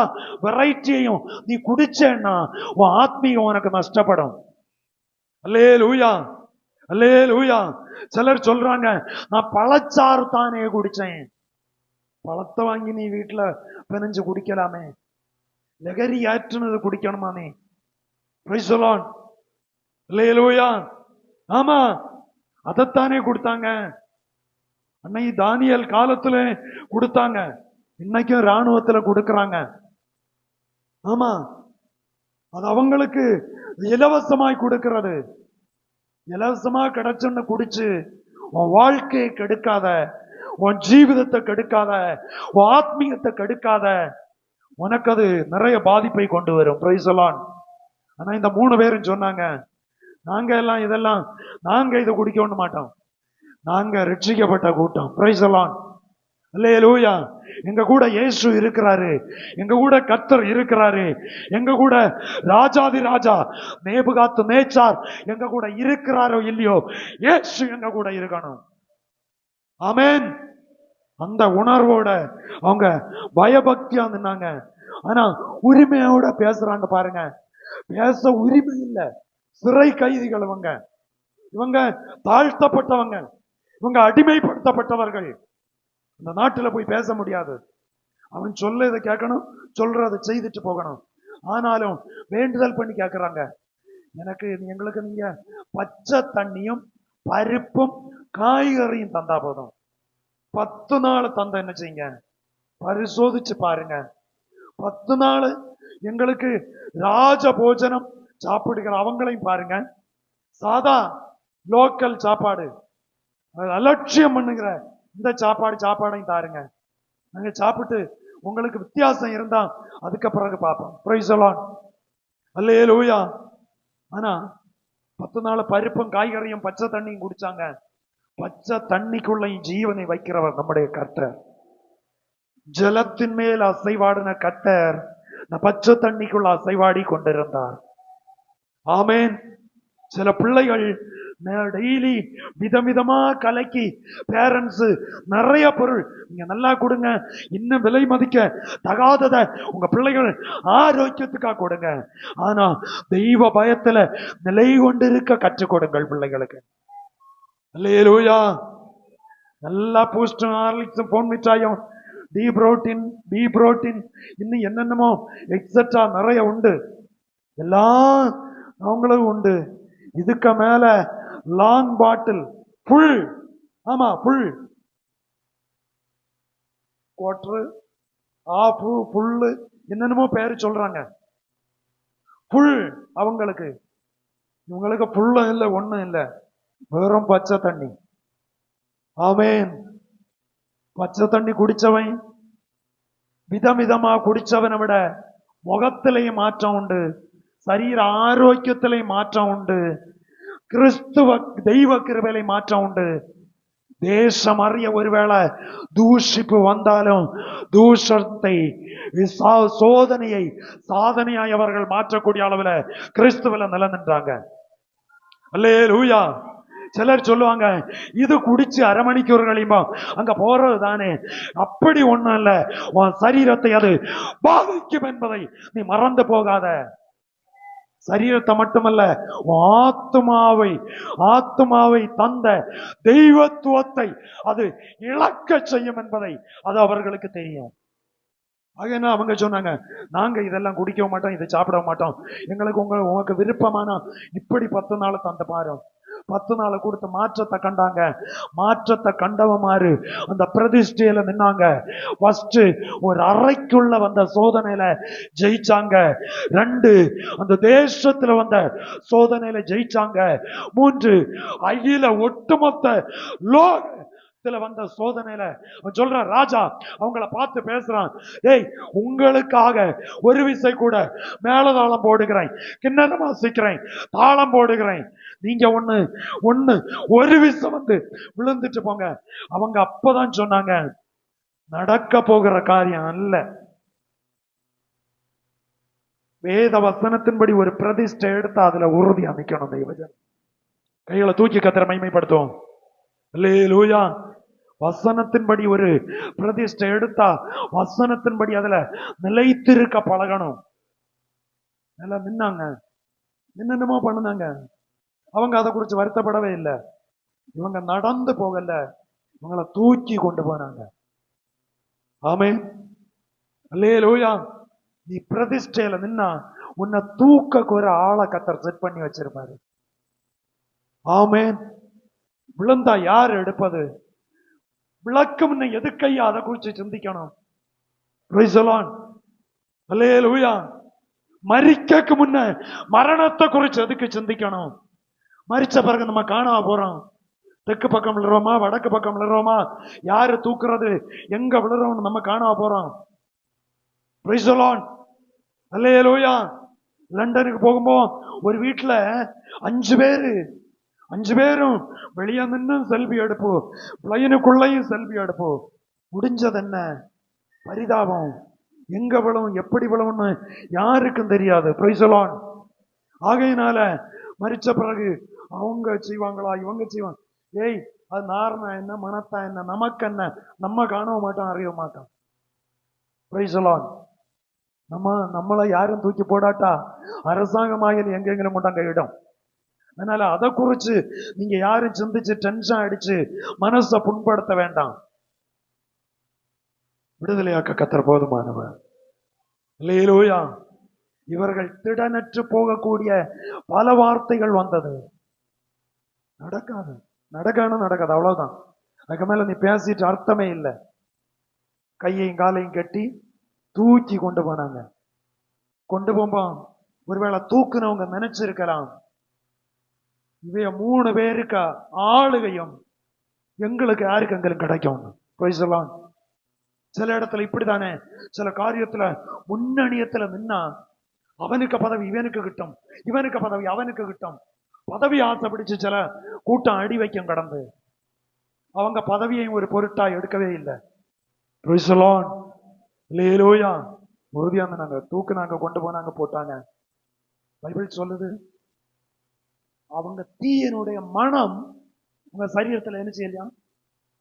வெரைட்டியையும் நீ குடிச்சேன்னா உன் ஆத்மீகம் உனக்கு நஷ்டப்படும். அல்லேலூயா, அல்லேலூயா. சிலர் சொல்றாங்க, நான் பழச்சாறு தானே குடிச்சேன். பழத்தை வாங்கி நீ வீட்டுல பிணைஞ்சு குடிக்கலாமே, லெகரி ஆற்றுனது குடிக்கணுமா நீ? Praise the Lord. அல்லேலூயா. ஆமா, அதைத்தானே கொடுத்தாங்க. அன்னைக்கு தானியேல் காலத்துல கொடுத்தாங்க, இன்னைக்கும் ராணுவத்துல கொடுக்கறாங்க. ஆமா, அது அவங்களுக்கு இலவசமாய் கொடுக்கிறது. இலவசமா கிடைச்சுன்னு குடிச்சு உன் வாழ்க்கையை கெடுக்காத, உன் ஜீவிதத்தை கெடுக்காத, உன் ஆத்மீகத்தை கெடுக்காத. உனக்கு அது நிறைய பாதிப்பை கொண்டு வரும். Price the Lord. ஆனா இந்த 3 பேரும் சொன்னாங்க, நாங்க எல்லாம் இதெல்லாம் நாங்க இதை குடிக்க மாட்டோம், நாங்க ரட்சிக்கப்பட்ட கூட்டம். Praise the Lord. அல்லேலூயா. எங்க கூட இயேசு இருக்கிறாரு, எங்க கூட கர்த்தர் இருக்கிறாரு, எங்க கூட ராஜாதி ராஜா நேபுகாத் நேச்சார் எங்க கூட இருக்கிறாரோ இல்லையோ, இயேசு எங்க கூட இருக்கணும். ஆமென். அந்த உணர்வோட அவங்க பயபக்தியா நின்னாங்க. ஆனா உரிமையோட பேசுறாங்க பாருங்க. பேச உரிமை இல்லை. சிறை கைதிகள் இவங்க, இவங்க தாழ்த்தப்பட்டவங்க, இவங்க அடிமைப்படுத்தப்பட்டவர்கள். இந்த நாட்டில் போய் பேச முடியாது. அவன் சொல்ல இதை கேட்கணும், சொல்றதை செய்துட்டு போகணும். ஆனாலும் வேண்டுதல் பண்ணி கேட்கிறாங்க, எங்களுக்கு நீங்க பச்சை தண்ணியும் பருப்பும் காய்கறியும் தந்தா போதும். 10 நாள் தந்த என்ன செய்யுங்க, பரிசோதிச்சு பாருங்க. 10 நாள் எங்களுக்கு ராஜ போஜனம் சாப்பிடுகிற அவங்களையும் பாருங்க. சாதா லோக்கல் சாப்பாடு அலட்சியம் பண்ணுகிற இந்த சாப்பாடையும் தாருங்க. நாங்க சாப்பிட்டு உங்களுக்கு வித்தியாசம் இருந்தா அதுக்கு பிறகு பார்ப்போம். Praise the Lord. அல்லேலூயா. ஆனா 10 நாள் பருப்பும் காய்கறியும் பச்சை தண்ணியும் குடிச்சாங்க. பச்சை தண்ணிக்குள்ள ஜீவனை வைக்கிறவர் நம்முடைய கர்த்தர். ஜலத்தின் மேல் அசைவாடின கர்த்தர் பச்சை தண்ணிக்குள்ள அசைவாடி கொண்டிருந்தார். ஆமேன். சில பிள்ளைகள் டெய்லி விதவிதமா கலக்கி பேரண்ட்ஸ் நிறைய பொருள் நீங்க நல்லா கொடுங்க, இன்னும் விலை மதிக்க தகாதத உங்க பிள்ளைகள் ஆரோக்கியத்துக்காக கொடுங்க. ஆனா தெய்வ பயத்துல நிலை கொண்டிருக்க கற்றுக் கொடுங்கள் பிள்ளைகளுக்கு. அல்லேலூயா. நல்லா பூஸ்டும் ஹார்லிக்ஸும் போன் மிட்டாயும் டி புரோட்டீன் இன்னும் என்னென்னமோ எக்ஸெட்ரா நிறைய உண்டு, எல்லாம் அவங்களும் உண்டு. இதுக்கு மேல லாங் பாட்டில் புல், ஆமா புல், குவார்டர் ஆஃபு புல்லு என்னென்னமோ பேரு சொல்றாங்க. புல் அவங்களுக்கு, இவங்களுக்கு புல்லும் இல்லை ஒண்ணும் இல்லை, வெறும் பச்சை தண்ணி. ஆமேன். பச்சை தண்ணி குடிச்சவன் விதவிதமா குடிச்சவனை விட முகத்திலேயும் மாற்றம் உண்டு, சரீர ஆரோக்கியத்திலேயும் மாற்றம் உண்டு, கிறிஸ்துவ தெய்வ கிருபையிலே மாற்றம் உண்டு. தேசம் அறிய ஒருவேளை தூஷிப்பு வந்தாலும் தூஷத்தை சோதனையை சாதனையாய் அவர்கள் மாற்றக்கூடிய அளவில் கிறிஸ்துவில நிலநின்றாங்க. அல்லேலூயா. சிலர் சொல்லுவாங்க இது குடிச்சு அரை மணிக்கூர் கழியுமா அங்க போறது தானே. அப்படி ஒண்ணும் இல்ல, உன் சரீரத்தை அது பாதிக்கும் என்பதை நீ மறந்து போகாத. சரீரத்தை மட்டுமல்ல, ஆத்மாவை தந்த தெய்வத்துவத்தை அது இழக்க செய்யும் என்பதை அது அவர்களுக்கு தெரியும். ஆகையா அவங்க சொன்னாங்க, நாங்க இதெல்லாம் குடிக்க மாட்டோம், இதை சாப்பிட மாட்டோம், எங்களுக்கு உங்களுக்கு விருப்பமான இப்படி 10 நாள் தந்த பாரு. 10 நாள் கொடுத்து மாற்றத்தை கண்டாங்க. மாற்றத்தை கண்டவமாறு அந்த பிரதிஷ்டையில நின்னாங்க. ஃபர்ஸ்ட் ஒரு அறைக்குள்ள வந்த சோதனையில ஜெயிச்சாங்க. 2 அந்த தேசத்துல வந்த சோதனையில ஜெயிச்சாங்க. 3 அகில ஒட்டுமொத்த வந்த சோதனையில சொல்ற ராஜா அவங்கள பார்த்து பேசுறான், ஏய் உங்களுக்காக ஒரு விசை கூட மேலதாளம் போடுகிறேன், கிண்ணறமா வாசிக்கிறேன், தாளம் போடுகிறேன், நீங்க ஒண்ணு ஒரு விசை வந்து விழுந்துட்டு போங்க. அவங்க அப்பதான் சொன்னாங்க, நடக்க போகிற காரியம் அல்ல, வேத வசனத்தின்படி ஒரு பிரதிஷ்டை எடுத்து அதுல உறுதி அமைக்கணும். தெய்வஜன் கைகளை தூக்கி கத்திர மகிமைப்படுத்துவோம். அல்லேலூயா. வசனத்தின்படி ஒரு பிரதிஷ்டை எடுத்தா வசனத்தின்படி அதுல நிலைத்திருக்க பழகணும். எல்லாம் நின்னாங்க, என்னென்னமோ பண்ணுனாங்க. அவங்க அதை குறித்து வருத்தப்படவே இல்லை. இவங்க நடந்து போகல, இவங்களை தூக்கி கொண்டு போனாங்க. ஆமென். அல்லேலூயா. நீ பிரதிஷ்டையில நின்னா உன்னை தூக்க ஒரு ஆளை கர்த்தர் செட் பண்ணி வச்சிருப்பாரு. ஆமென். விழுந்தா யார் எடுப்பது? விளக்கம் எதுக்கையா அதை குறிச்சு சிந்திக்கணும். அல்லேலூயா. மரிக்க முன்ன மரணத்தை குறிச்சு எதுக்கு சிந்திக்கணும்? மரிச்ச பிறகு நம்ம காணாம போறோம். தெற்கு பக்கம் விழுறோமா, வடக்கு பக்கம் விழுறோமா, யாரு தூக்குறது, எங்க விழுறோம்னு நம்ம காணாம போறோம். அல்லேலூயா. லண்டனுக்கு போகும்போது ஒரு வீட்டுல 5 பேரும் வெளியே நின்று செல்ஃபி எடுப்பு, பிளைனுக்குள்ளையும் செல்ஃபி எடுப்பு. முடிஞ்சது என்ன? பரிதாபம். எங்க விழும், எப்படி விழும்னு யாருக்கும் தெரியாது. ஆகையினால மரிச்ச பிறகு அவங்க செய்வாங்களா, இவங்க செய்வாங்க. ஏய், அது நாரணா என்ன, மனத்தா என்ன, நமக்கு என்ன? நம்ம காணவும் மாட்டோம், அறிய மாட்டோம். நம்மளை யாரும் தூக்கி போடாட்டா அரசாங்கமாக எங்கெங்கிலும் கொண்டாங்க இடம். அதனால அதை குறிச்சு நீங்க யாரும் சிந்திச்சு டென்ஷன் அடிச்சு மனசை புண்படுத்த வேண்டாம். விடுதலையாக்க கர்த்தர் போதுமானவர். அல்லேலூயா. இவர்கள் திடனற்று போகக்கூடிய பல வார்த்தைகள் வந்தது. நடக்காது, அவ்வளவுதான். அதுக்கு மேல நீ பேசிட்டு அர்த்தமே இல்லை. கையையும் காலையும் கட்டி தூக்கி கொண்டு போனாங்க. கொண்டு போம்போ ஒருவேளை தூக்குனவங்க நினைச்சிருக்கலாம், இவைய 3 பேருக்கு ஆளுகையும் எங்களுக்கு யாருக்கு எங்களுக்கு கிடைக்கும். சில இடத்துல இப்படித்தானே, சில காரியத்துல முன்னணியத்துல நின்னா அவனுக்கு பதவி இவனுக்கு கிட்டும், இவனுக்கு பதவி அவனுக்கு கிட்டும். பதவி ஆசை பிடிச்சு சில கூட்டம் அடி வைக்கும் கடந்து. அவங்க பதவியையும் ஒரு பொருட்டா எடுக்கவே இல்லை. உறுதியா நாங்க தூக்குனாங்க, கொண்டு போனாங்க, போட்டாங்க. பைபிள் சொல்லுது, அவங்க தீயனுடைய மனம் உங்க சரீரத்துல என்ன செய்யலையா,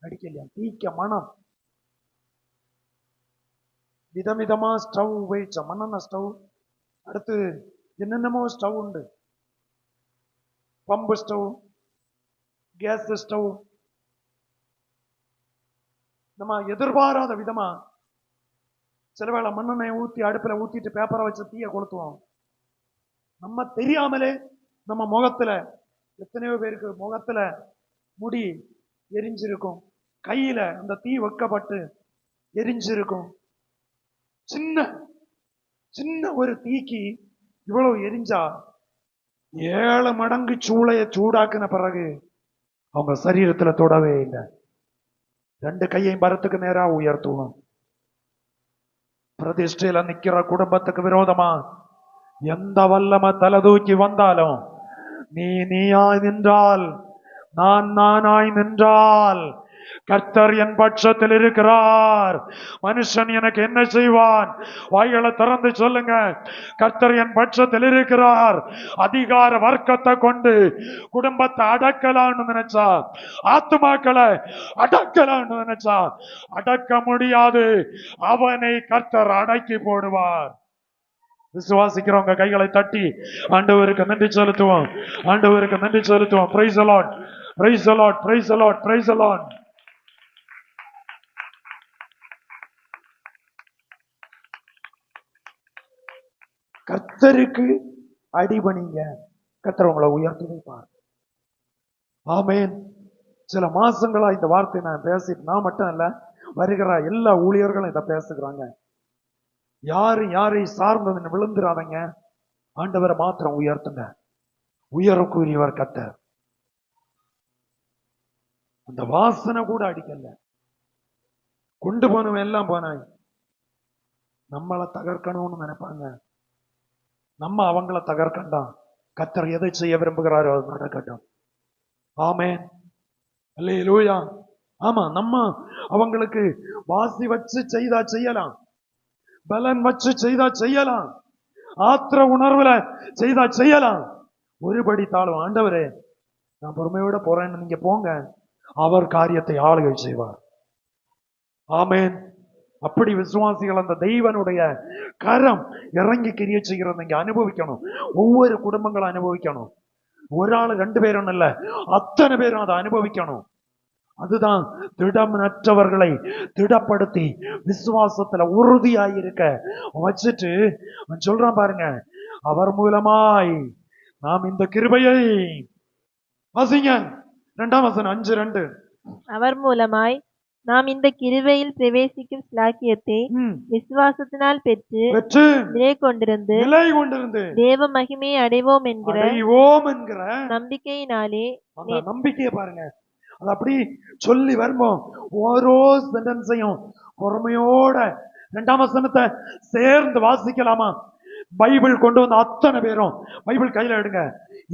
அடிக்கலையா? தீக்க மனம். விதவிதமா ஸ்டவ் உபயோகிச்ச மண்ணெண்ண ஸ்டவ், அடுத்து என்னென்னமோ ஸ்டவ் உண்டு, பம்பு ஸ்டவ், கேஸ் ஸ்டவ். நம்ம எதிர்பாராத விதமா சில வேளை மண்ணெண்ணெயை ஊத்தி அடுப்புல ஊத்திட்டு பேப்பரை வச்சு தீய கொளுத்துவோம். நம்ம தெரியாமலே நம்ம முகத்துல, எத்தனையோ பேருக்கு முகத்துல முடி எரிஞ்சிருக்கும், கையில அந்த தீ வைக்கப்பட்டு எரிஞ்சிருக்கும். சின்ன ஒரு தீக்கு இவ்வளவு எரிஞ்சா 7 மடங்கு சூளைய சூடாக்குன பிறகு அவங்க சரீரத்துல தொடவே இல்லை. 2 கையையும் பரத்துக்கு நேரா உயர்த்துவோம். பிரதிஷ்டையில நிக்கிற குடும்பத்துக்கு விரோதமா எந்த வல்லம தலை தூக்கி வந்தாலும், நீயாய் நின்றால், நானாய் நின்றால் கர்த்தர் என் பட்சத்தில் இருக்கிறார், மனுஷன் எனக்கு என்ன செய்வான்? வாய்களை திறந்து சொல்லுங்க. கர்த்தர் என் பட்சத்தில் இருக்கிறார். அதிகார வர்க்கத்தை கொண்டு குடும்பத்தை அடக்கலாம்னு நினைச்சா, ஆத்துமாக்களை அடக்கலாம்னு நினைச்சா அடக்க முடியாது. அவனை கர்த்தர் அடக்கி போடுவார். விசுவாசிக்கிறவங்க கைகளை தட்டி ஆண்டவருக்கு நன்றி செலுத்துவோம். ஆண்டவருக்கு நன்றி செலுத்துவோம். Price the Lord, price the Lord, price the Lord, price the Lord. கர்த்தருக்கு அடிபணிங்க, கர்த்தர் உங்களை உயர்த்தி வைப்பார். ஆமென். சில மாசங்களா இந்த வார்த்தை நான் பேசிட்டு, நான் மட்டும் இல்ல, வருகிற எல்லா ஊழியர்களும் இதை பேசுகிறாங்க. யாரை சார்ந்ததுன்னு விழுந்துடாதீங்க. ஆண்டவரை மாத்திரம் உயர்த்துங்க. உயரக்குரியவர் கர்த்தர். அந்த வாசனை கூட அடிக்கல, கொண்டு போனவன் எல்லாம் போனாங்க. நம்மளை தகர்க்கணும்னு நினைப்பாங்க, நம்ம அவங்கள தகர்க்கண்டாம். கர்த்தர் எதை செய்ய விரும்புகிறாரோ அது நடக்கட்டும். ஆமென், அல்லேலூயா. ஆமா, நம்ம அவங்களுக்கு வாசி வச்சு செய்தா செய்யலாம், பலன் வச்சு செய்தா செய்யலாம், ஆத்திர உணர்வுல செய்தா செய்யலாம். ஒருபடி தாழும். ஆண்டவரே நான் பொறுமையோட போறேன்னு நீங்க போங்க, அவர் காரியத்தை ஆளுகை செய்வார். ஆமென். அப்படி விசுவாசிகள் அந்த தெய்வனுடைய கரம் இறங்கி கிரியை செய்கிறத நீங்க அனுபவிக்கணும். ஒவ்வொரு குடும்பங்களும் அனுபவிக்கணும். ஒரு ஆள் 2 பேரும் இல்ல, அத்தனை பேரும் அதை அனுபவிக்கணும். அதுதான் திடமற்றவர்களை திடப்படுத்தி விசுவாசத்துல உறுதியாயிருக்க வச்சுட்டு சொல்றான் பாருங்க. அவர் மூலமாய் நாம் இந்த கிருபையை, வாசிங்க 2ஆம் வசனம் 5:2. அவர் மூலமாய் நாம் இந்த கிருபையில் பிரவேசிக்கும் ஸ்லாக்கியத்தை விசுவாசத்தினால் பெற்று நிலை கொண்டிருந்து தேவ மகிமையை அடைவோம் என்கிற நம்பிக்கையினாலே. நம்பிக்கையை பாருங்க, அது அப்படி சொல்லி வரும்போது ஓரோ சென்டென்ஸையும் பொறுமையோட 2ஆம் வசனத்தை சேர்ந்து வாசிக்கலாமா? பைபிள் கொண்டு வந்த அத்தனை பேரும் பைபிள் கையில எடுங்க.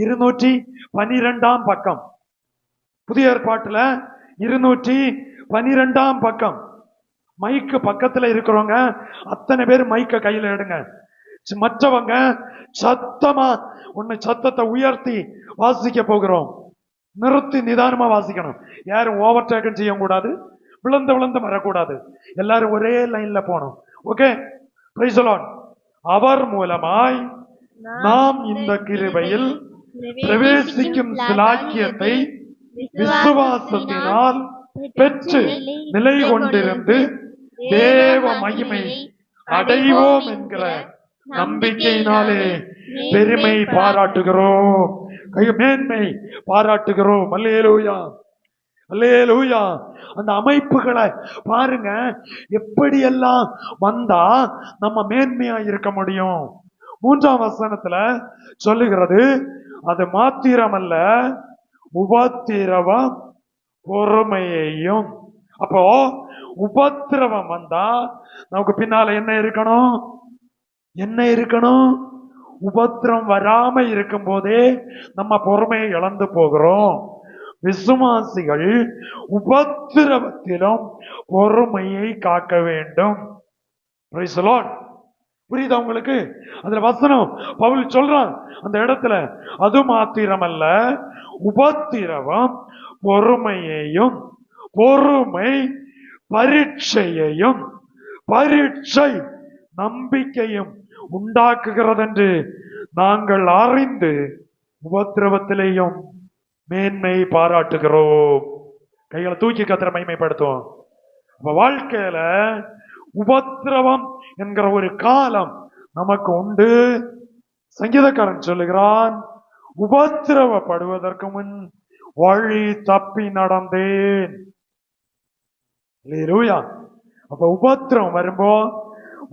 212ஆம் பக்கம், புதிய ஏற்பாட்டுல 212ஆம் பக்கம். மைக்கு பக்கத்துல இருக்கிறவங்க அத்தனை பேர் மைக்க கையில எடுங்க. மற்றவங்க சத்தமா உன்னை சத்தத்தை உயர்த்தி வாசிக்க போகிறோம். நிறுத்தி நிதானமா வாசிக்கணும். யாரும் ஓவர் டேக்கன் செய்யக்கூடாது, விழுந்து வரக்கூடாது. எல்லாரும் ஒரே லைன்ல போகணும். Okay, praise the Lord. அவர் மூலமாய் நாம் இந்த கிருபையில் பிரவேசிக்கும் சிலாக்கியத்தை விசுவாசத்தினால் பெற்று நிலை கொண்டிருந்து தேவ மகிமை அடைவோம் என்கிற நம்பிக்கையினாலே பெருமை பாராட்டுகிறோம், மேன்மை பாராட்டுகிறோம். அல்லேலூயா, அல்லேலூயா. அந்த அமைப்புகளை பாருங்க, எப்படியெல்லாம் வந்தா நம்ம மேன்மையா இருக்க முடியும். 3ஆம் வசனத்துல சொல்லுகிறது, அது மாத்திரமல்ல உபத்திரவம் பொறுமையையும். அப்போ உபத்திரவம் வந்தா நமக்கு பின்னால என்ன இருக்கணும்? என்ன இருக்கணும்? உபத்திரம் வராம இருக்கும் போதே நம்ம பொறுமையை இழந்து போகிறோம். விசுவாசிகள் உபத்திரவத்திலும் பொறுமையை காக்க வேண்டும். Praise the Lord. புரியுதா உங்களுக்கு? அதுல வசனம் பவுல் சொல்றான் அந்த இடத்துல, அது மாத்திரமல்ல உபத்திரவம் பொறுமையையும், பொறுமை பரீட்சையையும், பரீட்சை நம்பிக்கையும் உண்டாக்குகிறதென்று நாங்கள் அறிந்து உபத்திரவத்திலேயும் மேன்மை பாராட்டுகிறோம். கைகளை தூக்கி கர்த்தரை மகிமைப்படுத்துவோம். வாழ்க்கையில உபத்திரவம் என்கிற ஒரு காலம் நமக்கு உண்டு. சங்கீதக்காரன் சொல்லுகிறான், உபத்திரவப்படுவதற்கு முன் வழி தப்பி நடந்தேன். அல்லேலூயா. அப்ப உபத்திரம் வரும்போ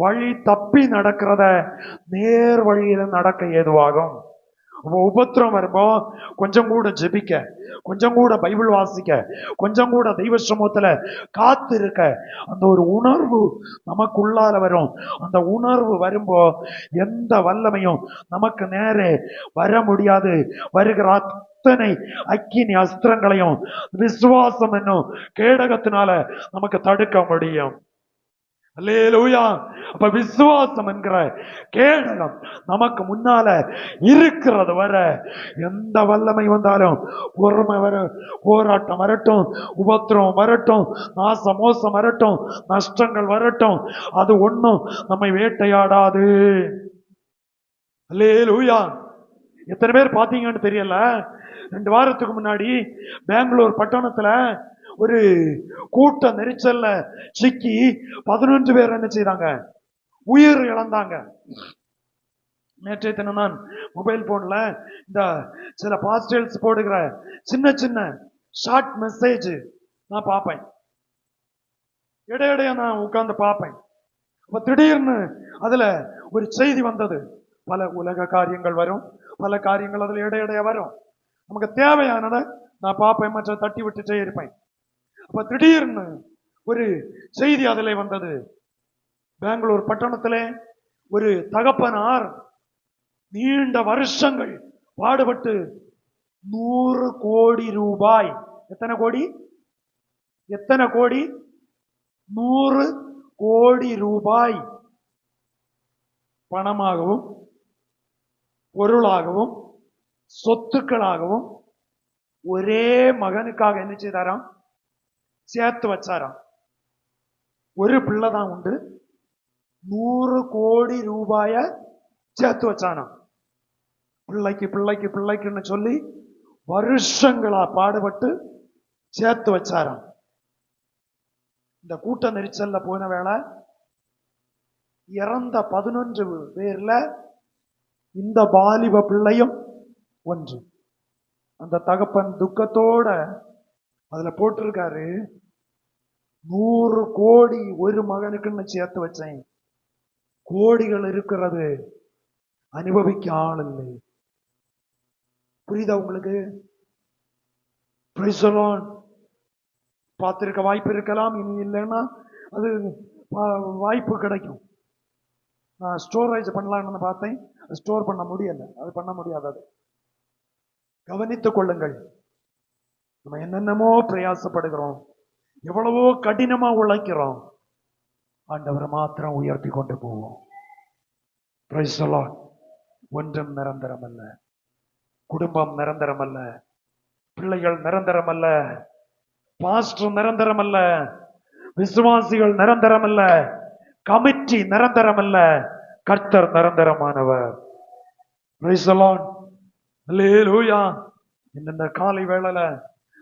வழி தப்பி நடக்கிறத நேர் வழியில நடக்க ஏதுவாகும். உபத்திரம் வரும்போ கொஞ்சம் கூட ஜெபிக்க, கொஞ்சம் கூட பைபிள் வாசிக்க, கொஞ்சம் கூட தெய்வ சமூகத்துல காத்து இருக்க, அந்த ஒரு உணர்வு நமக்குள்ளால வரும். அந்த உணர்வு வரும்போ எந்த வல்லமையும் நமக்கு நேரே வர முடியாது. வருகிற அத்தனை அக்கினி அஸ்திரங்களையும் விசுவாசம் என்னும் கேடகத்தினால நமக்கு தடுக்க முடியும். அல்லேலூயா. அப்ப விசுவாசம் என்கிற கேடகம் நமக்கு முன்னால இருக்கிறது வர எந்த வல்லமை வந்தாலும், பொறுமை வர, போராட்டம் வரட்டும், உபத்திரம் வரட்டும், நாச மோசம் வரட்டும், நஷ்டங்கள் வரட்டும், அது ஒண்ணும் நம்மை வேட்டையாடாது. அல்லேலூயா. எத்தனை பேர் பாத்தீங்கன்னு தெரியல, 2 வாரத்துக்கு முன்னாடி பெங்களூர் பட்டணத்துல ஒரு கூட்ட நெரிச்சல்ல சிக்கி 11 பேர் என்ன செய்தாங்க, உயிர் இழந்தாங்க. நேற்றைய தினம் நான் மொபைல் போன்ல இந்த சில பாஸ்டல்ஸ் போடுகிற சின்ன சின்ன ஷார்ட் மெசேஜ் நான் பார்ப்பேன். இடையிடையே நான் உட்கார்ந்து பார்ப்பேன். அப்ப திடீர்னு அதுல ஒரு செய்தி வந்தது. பல உலக காரியங்கள் வரும், பல காரியங்கள் அதுல இடையிடையே வரும். நமக்கு தேவையானதை நான் பார்ப்பேன், மற்ற தட்டி விட்டுட்டே இருப்பேன். அப்ப திடீர்னு ஒரு செய்தி அதில் வந்தது. பெங்களூர் பட்டணத்திலே ஒரு தகப்பனார் நீண்ட வருஷங்கள் பாடுபட்டு 100 கோடி ரூபாய், எத்தனை கோடி? 100 கோடி ரூபாய் பணமாகவும் பொருளாகவும் சொத்துக்களாகவும் ஒரே மகனுக்காக என்ன செய்தாராம், சேர்த்து வச்சாராம். ஒரு பிள்ளைதான் உண்டு, 100 கோடி ரூபாய சேர்த்து வச்சானாம். பிள்ளைக்கு பிள்ளைக்கு பிள்ளைக்குன்னு சொல்லி வருஷங்களா பாடுபட்டு சேர்த்து வச்சாராம். இந்த கூட்ட நெரிச்சல்ல போன வேளை இறந்த 11 பேர்ல இந்த வாலிப பிள்ளையும் ஒன்று. அந்த தகப்பன் துக்கத்தோட அதுல போட்டிருக்காரு, 100 கோடி ஒரு மகனுக்குன்னு சேர்த்து வச்சேன், கோடிகள் இருக்கிறது, அனுபவிக்க ஆள் இல்லை. புரியுதா உங்களுக்கு? பார்த்திருக்க வாய்ப்பு இருக்கலாம், இனி இல்லைன்னா அது வாய்ப்பு கிடைக்கும். நான் ஸ்டோரேஜ் பண்ணலாம்னு பார்த்தேன், ஸ்டோர் பண்ண முடியல, அது பண்ண முடியாதது. கவனித்துக் கொள்ளுங்கள். நம்ம என்னென்னமோ பிரயாசப்படுகிறோம், எவ்வளவோ கடினமா உழைக்கிறோம், ஆண்டவரை மாத்திரம் உயர்த்தி கொண்டு போவோம். Price the Lord. ஒன்றும் நிரந்தரம் அல்ல, குடும்பம் நிரந்தரம் அல்ல, பிள்ளைகள் நிரந்தரம் அல்ல, பாஸ்டர் நிரந்தரம் அல்ல, விசுவாசிகள் நிரந்தரம் அல்ல, கமிட்டி நிரந்தரம் அல்ல, கர்த்தர் நிரந்தரமானவர். Price the Lord. அல்லேலூயா. இந்த காலை வேளையில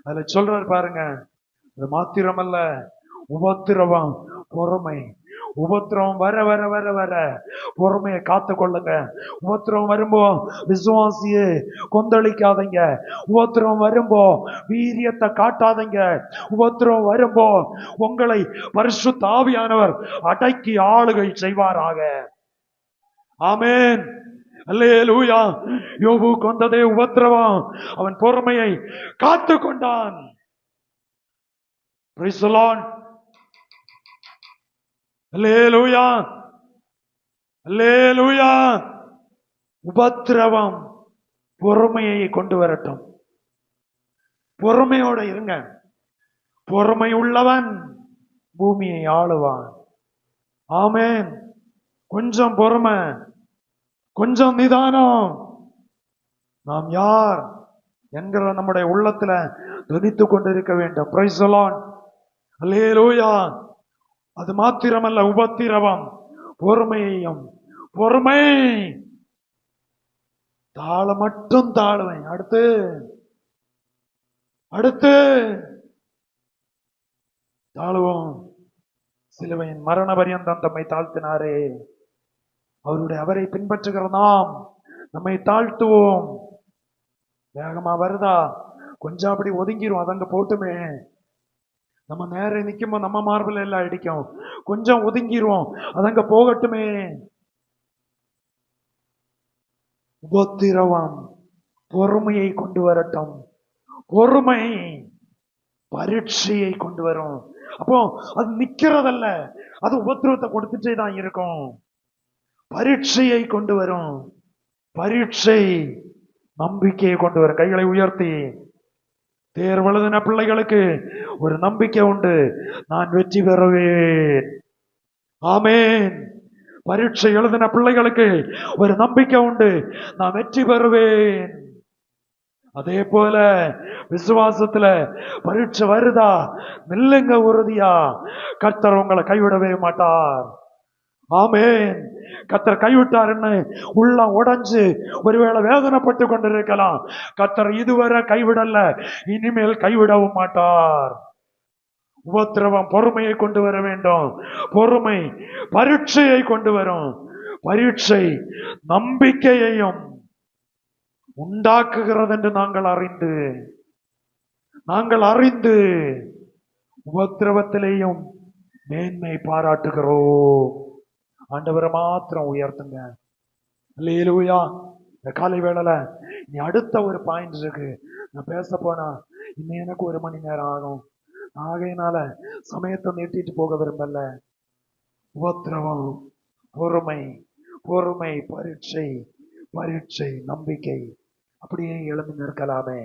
அதுல சொல்றாரு பாருங்க, அது மாத்திரமல்ல, உபத்திரவம், பொறுமை. உபத்திரம் வர வர வர வர பொறுமையை காத்து கொள்ளுங்க. உபத்திரம் வரும்போ விசுவாசியே கொந்தளிக்காதீங்க. உபத்திரம் வரும்போ வீரியத்தை காட்டாதீங்க. உபத்திரம் வரும்போ உங்களை பரிசுத்த ஆவியானவர் அடக்கி ஆளுகை செய்வாராக. ஆமென். அல்லேலூயா. யோபுக்கு வந்ததே உபத்திரவம், அவன் பொறுமையை காத்து கொண்டான். Praise the Lord. Hallelujah, hallelujah. உபத்திரவம் பொறுமையை கொண்டு வரட்டும். பொறுமையோட இருங்க. பொறுமை உள்ளவன் பூமியை ஆளுவான். ஆமென். கொஞ்சம் பொறுமை, கொஞ்சம் நிதானம். நாம் யார் என்கிற நம்முடைய உள்ளத்துல துதித்துக் கொண்டிருக்க வேண்டும். Praise the Lord. அல்லேலூயா. அது மாத்திரமல்ல, உபத்திரவம் பொறுமையையும், பொறுமை தாழ மட்டும் தாழுவேன். அடுத்து அடுத்து தாழுவோம். சிலுவையின் மரண பரியந்தம் தம்மை தாழ்த்தினாரே, அவரை பின்பற்றுகிற நாம் நம்மை தாழ்த்துவோம். வேகமா வருதா, கொஞ்சம் அப்படி ஒதுங்கிரும், அதங்க போட்டுமே. நம்ம நேரம் நிக்கும்போ நம்ம மார்பிள் எல்லாம் அடிக்கும், கொஞ்சம் ஒதுங்கிருவோம், அதங்க போகட்டுமே. உபத்திரவம் பொறுமையை கொண்டு வரட்டும். பொறுமை பரீட்சையை கொண்டு வரும். அப்போ அது நிக்கிறதல்ல, அது உபத்திரவத்தை கொடுத்துட்டே தான் இருக்கும். பரீட்சையை கொண்டு வரும். பரீட்சை நம்பிக்கையை கொண்டு வரும். கைகளை உயர்த்தி, தேர்வெழுதின பிள்ளைகளுக்கு ஒரு நம்பிக்கை உண்டு, நான் வெற்றி பெறுவேன். ஆமென். பரீட்சை எழுதின பிள்ளைகளுக்கு ஒரு நம்பிக்கை உண்டு, நான் வெற்றி பெறுவேன். அதே போல விசுவாசத்துல பரீட்சை வருதா, நில்லுங்க உறுதியா. கர்த்தர் உங்களை கைவிடவே மாட்டார். ஆமென். கர்த்தர் கைவிட்டாருன்னு உள்ளம் உடைஞ்சு ஒருவேளை வேதனைப்பட்டு கொண்டிருக்கலாம். கர்த்தர் இதுவரை கைவிடல, இனிமேல் கைவிடவும் மாட்டார். உபத்திரவம் பொறுமையை கொண்டு வர வேண்டும். பொறுமை பரீட்சையை கொண்டு வரும். பரீட்சை நம்பிக்கையையும் உண்டாக்குகிறது என்று நாங்கள் அறிந்து உபத்திரவத்திலேயும் மேன்மை பாராட்டுகிறோம். ஆண்டவரை மாத்திரம் உயர்த்துங்க. அல்லேலூயா. இந்த காலை வேளையில நீ அடுத்த ஒரு பாயிண்ட் இருக்கு, நான் பேச போனா இன்னும் எனக்கு 1 மணி நேரம் ஆகும். ஆகையினால சமயத்தை நீட்டிட்டு போக விரும்பல. உபத்திரவம், பொறுமை, பொறுமை, பரீட்சை, பரீட்சை, நம்பிக்கை, அப்படியே எழுந்து நிற்கலாமே.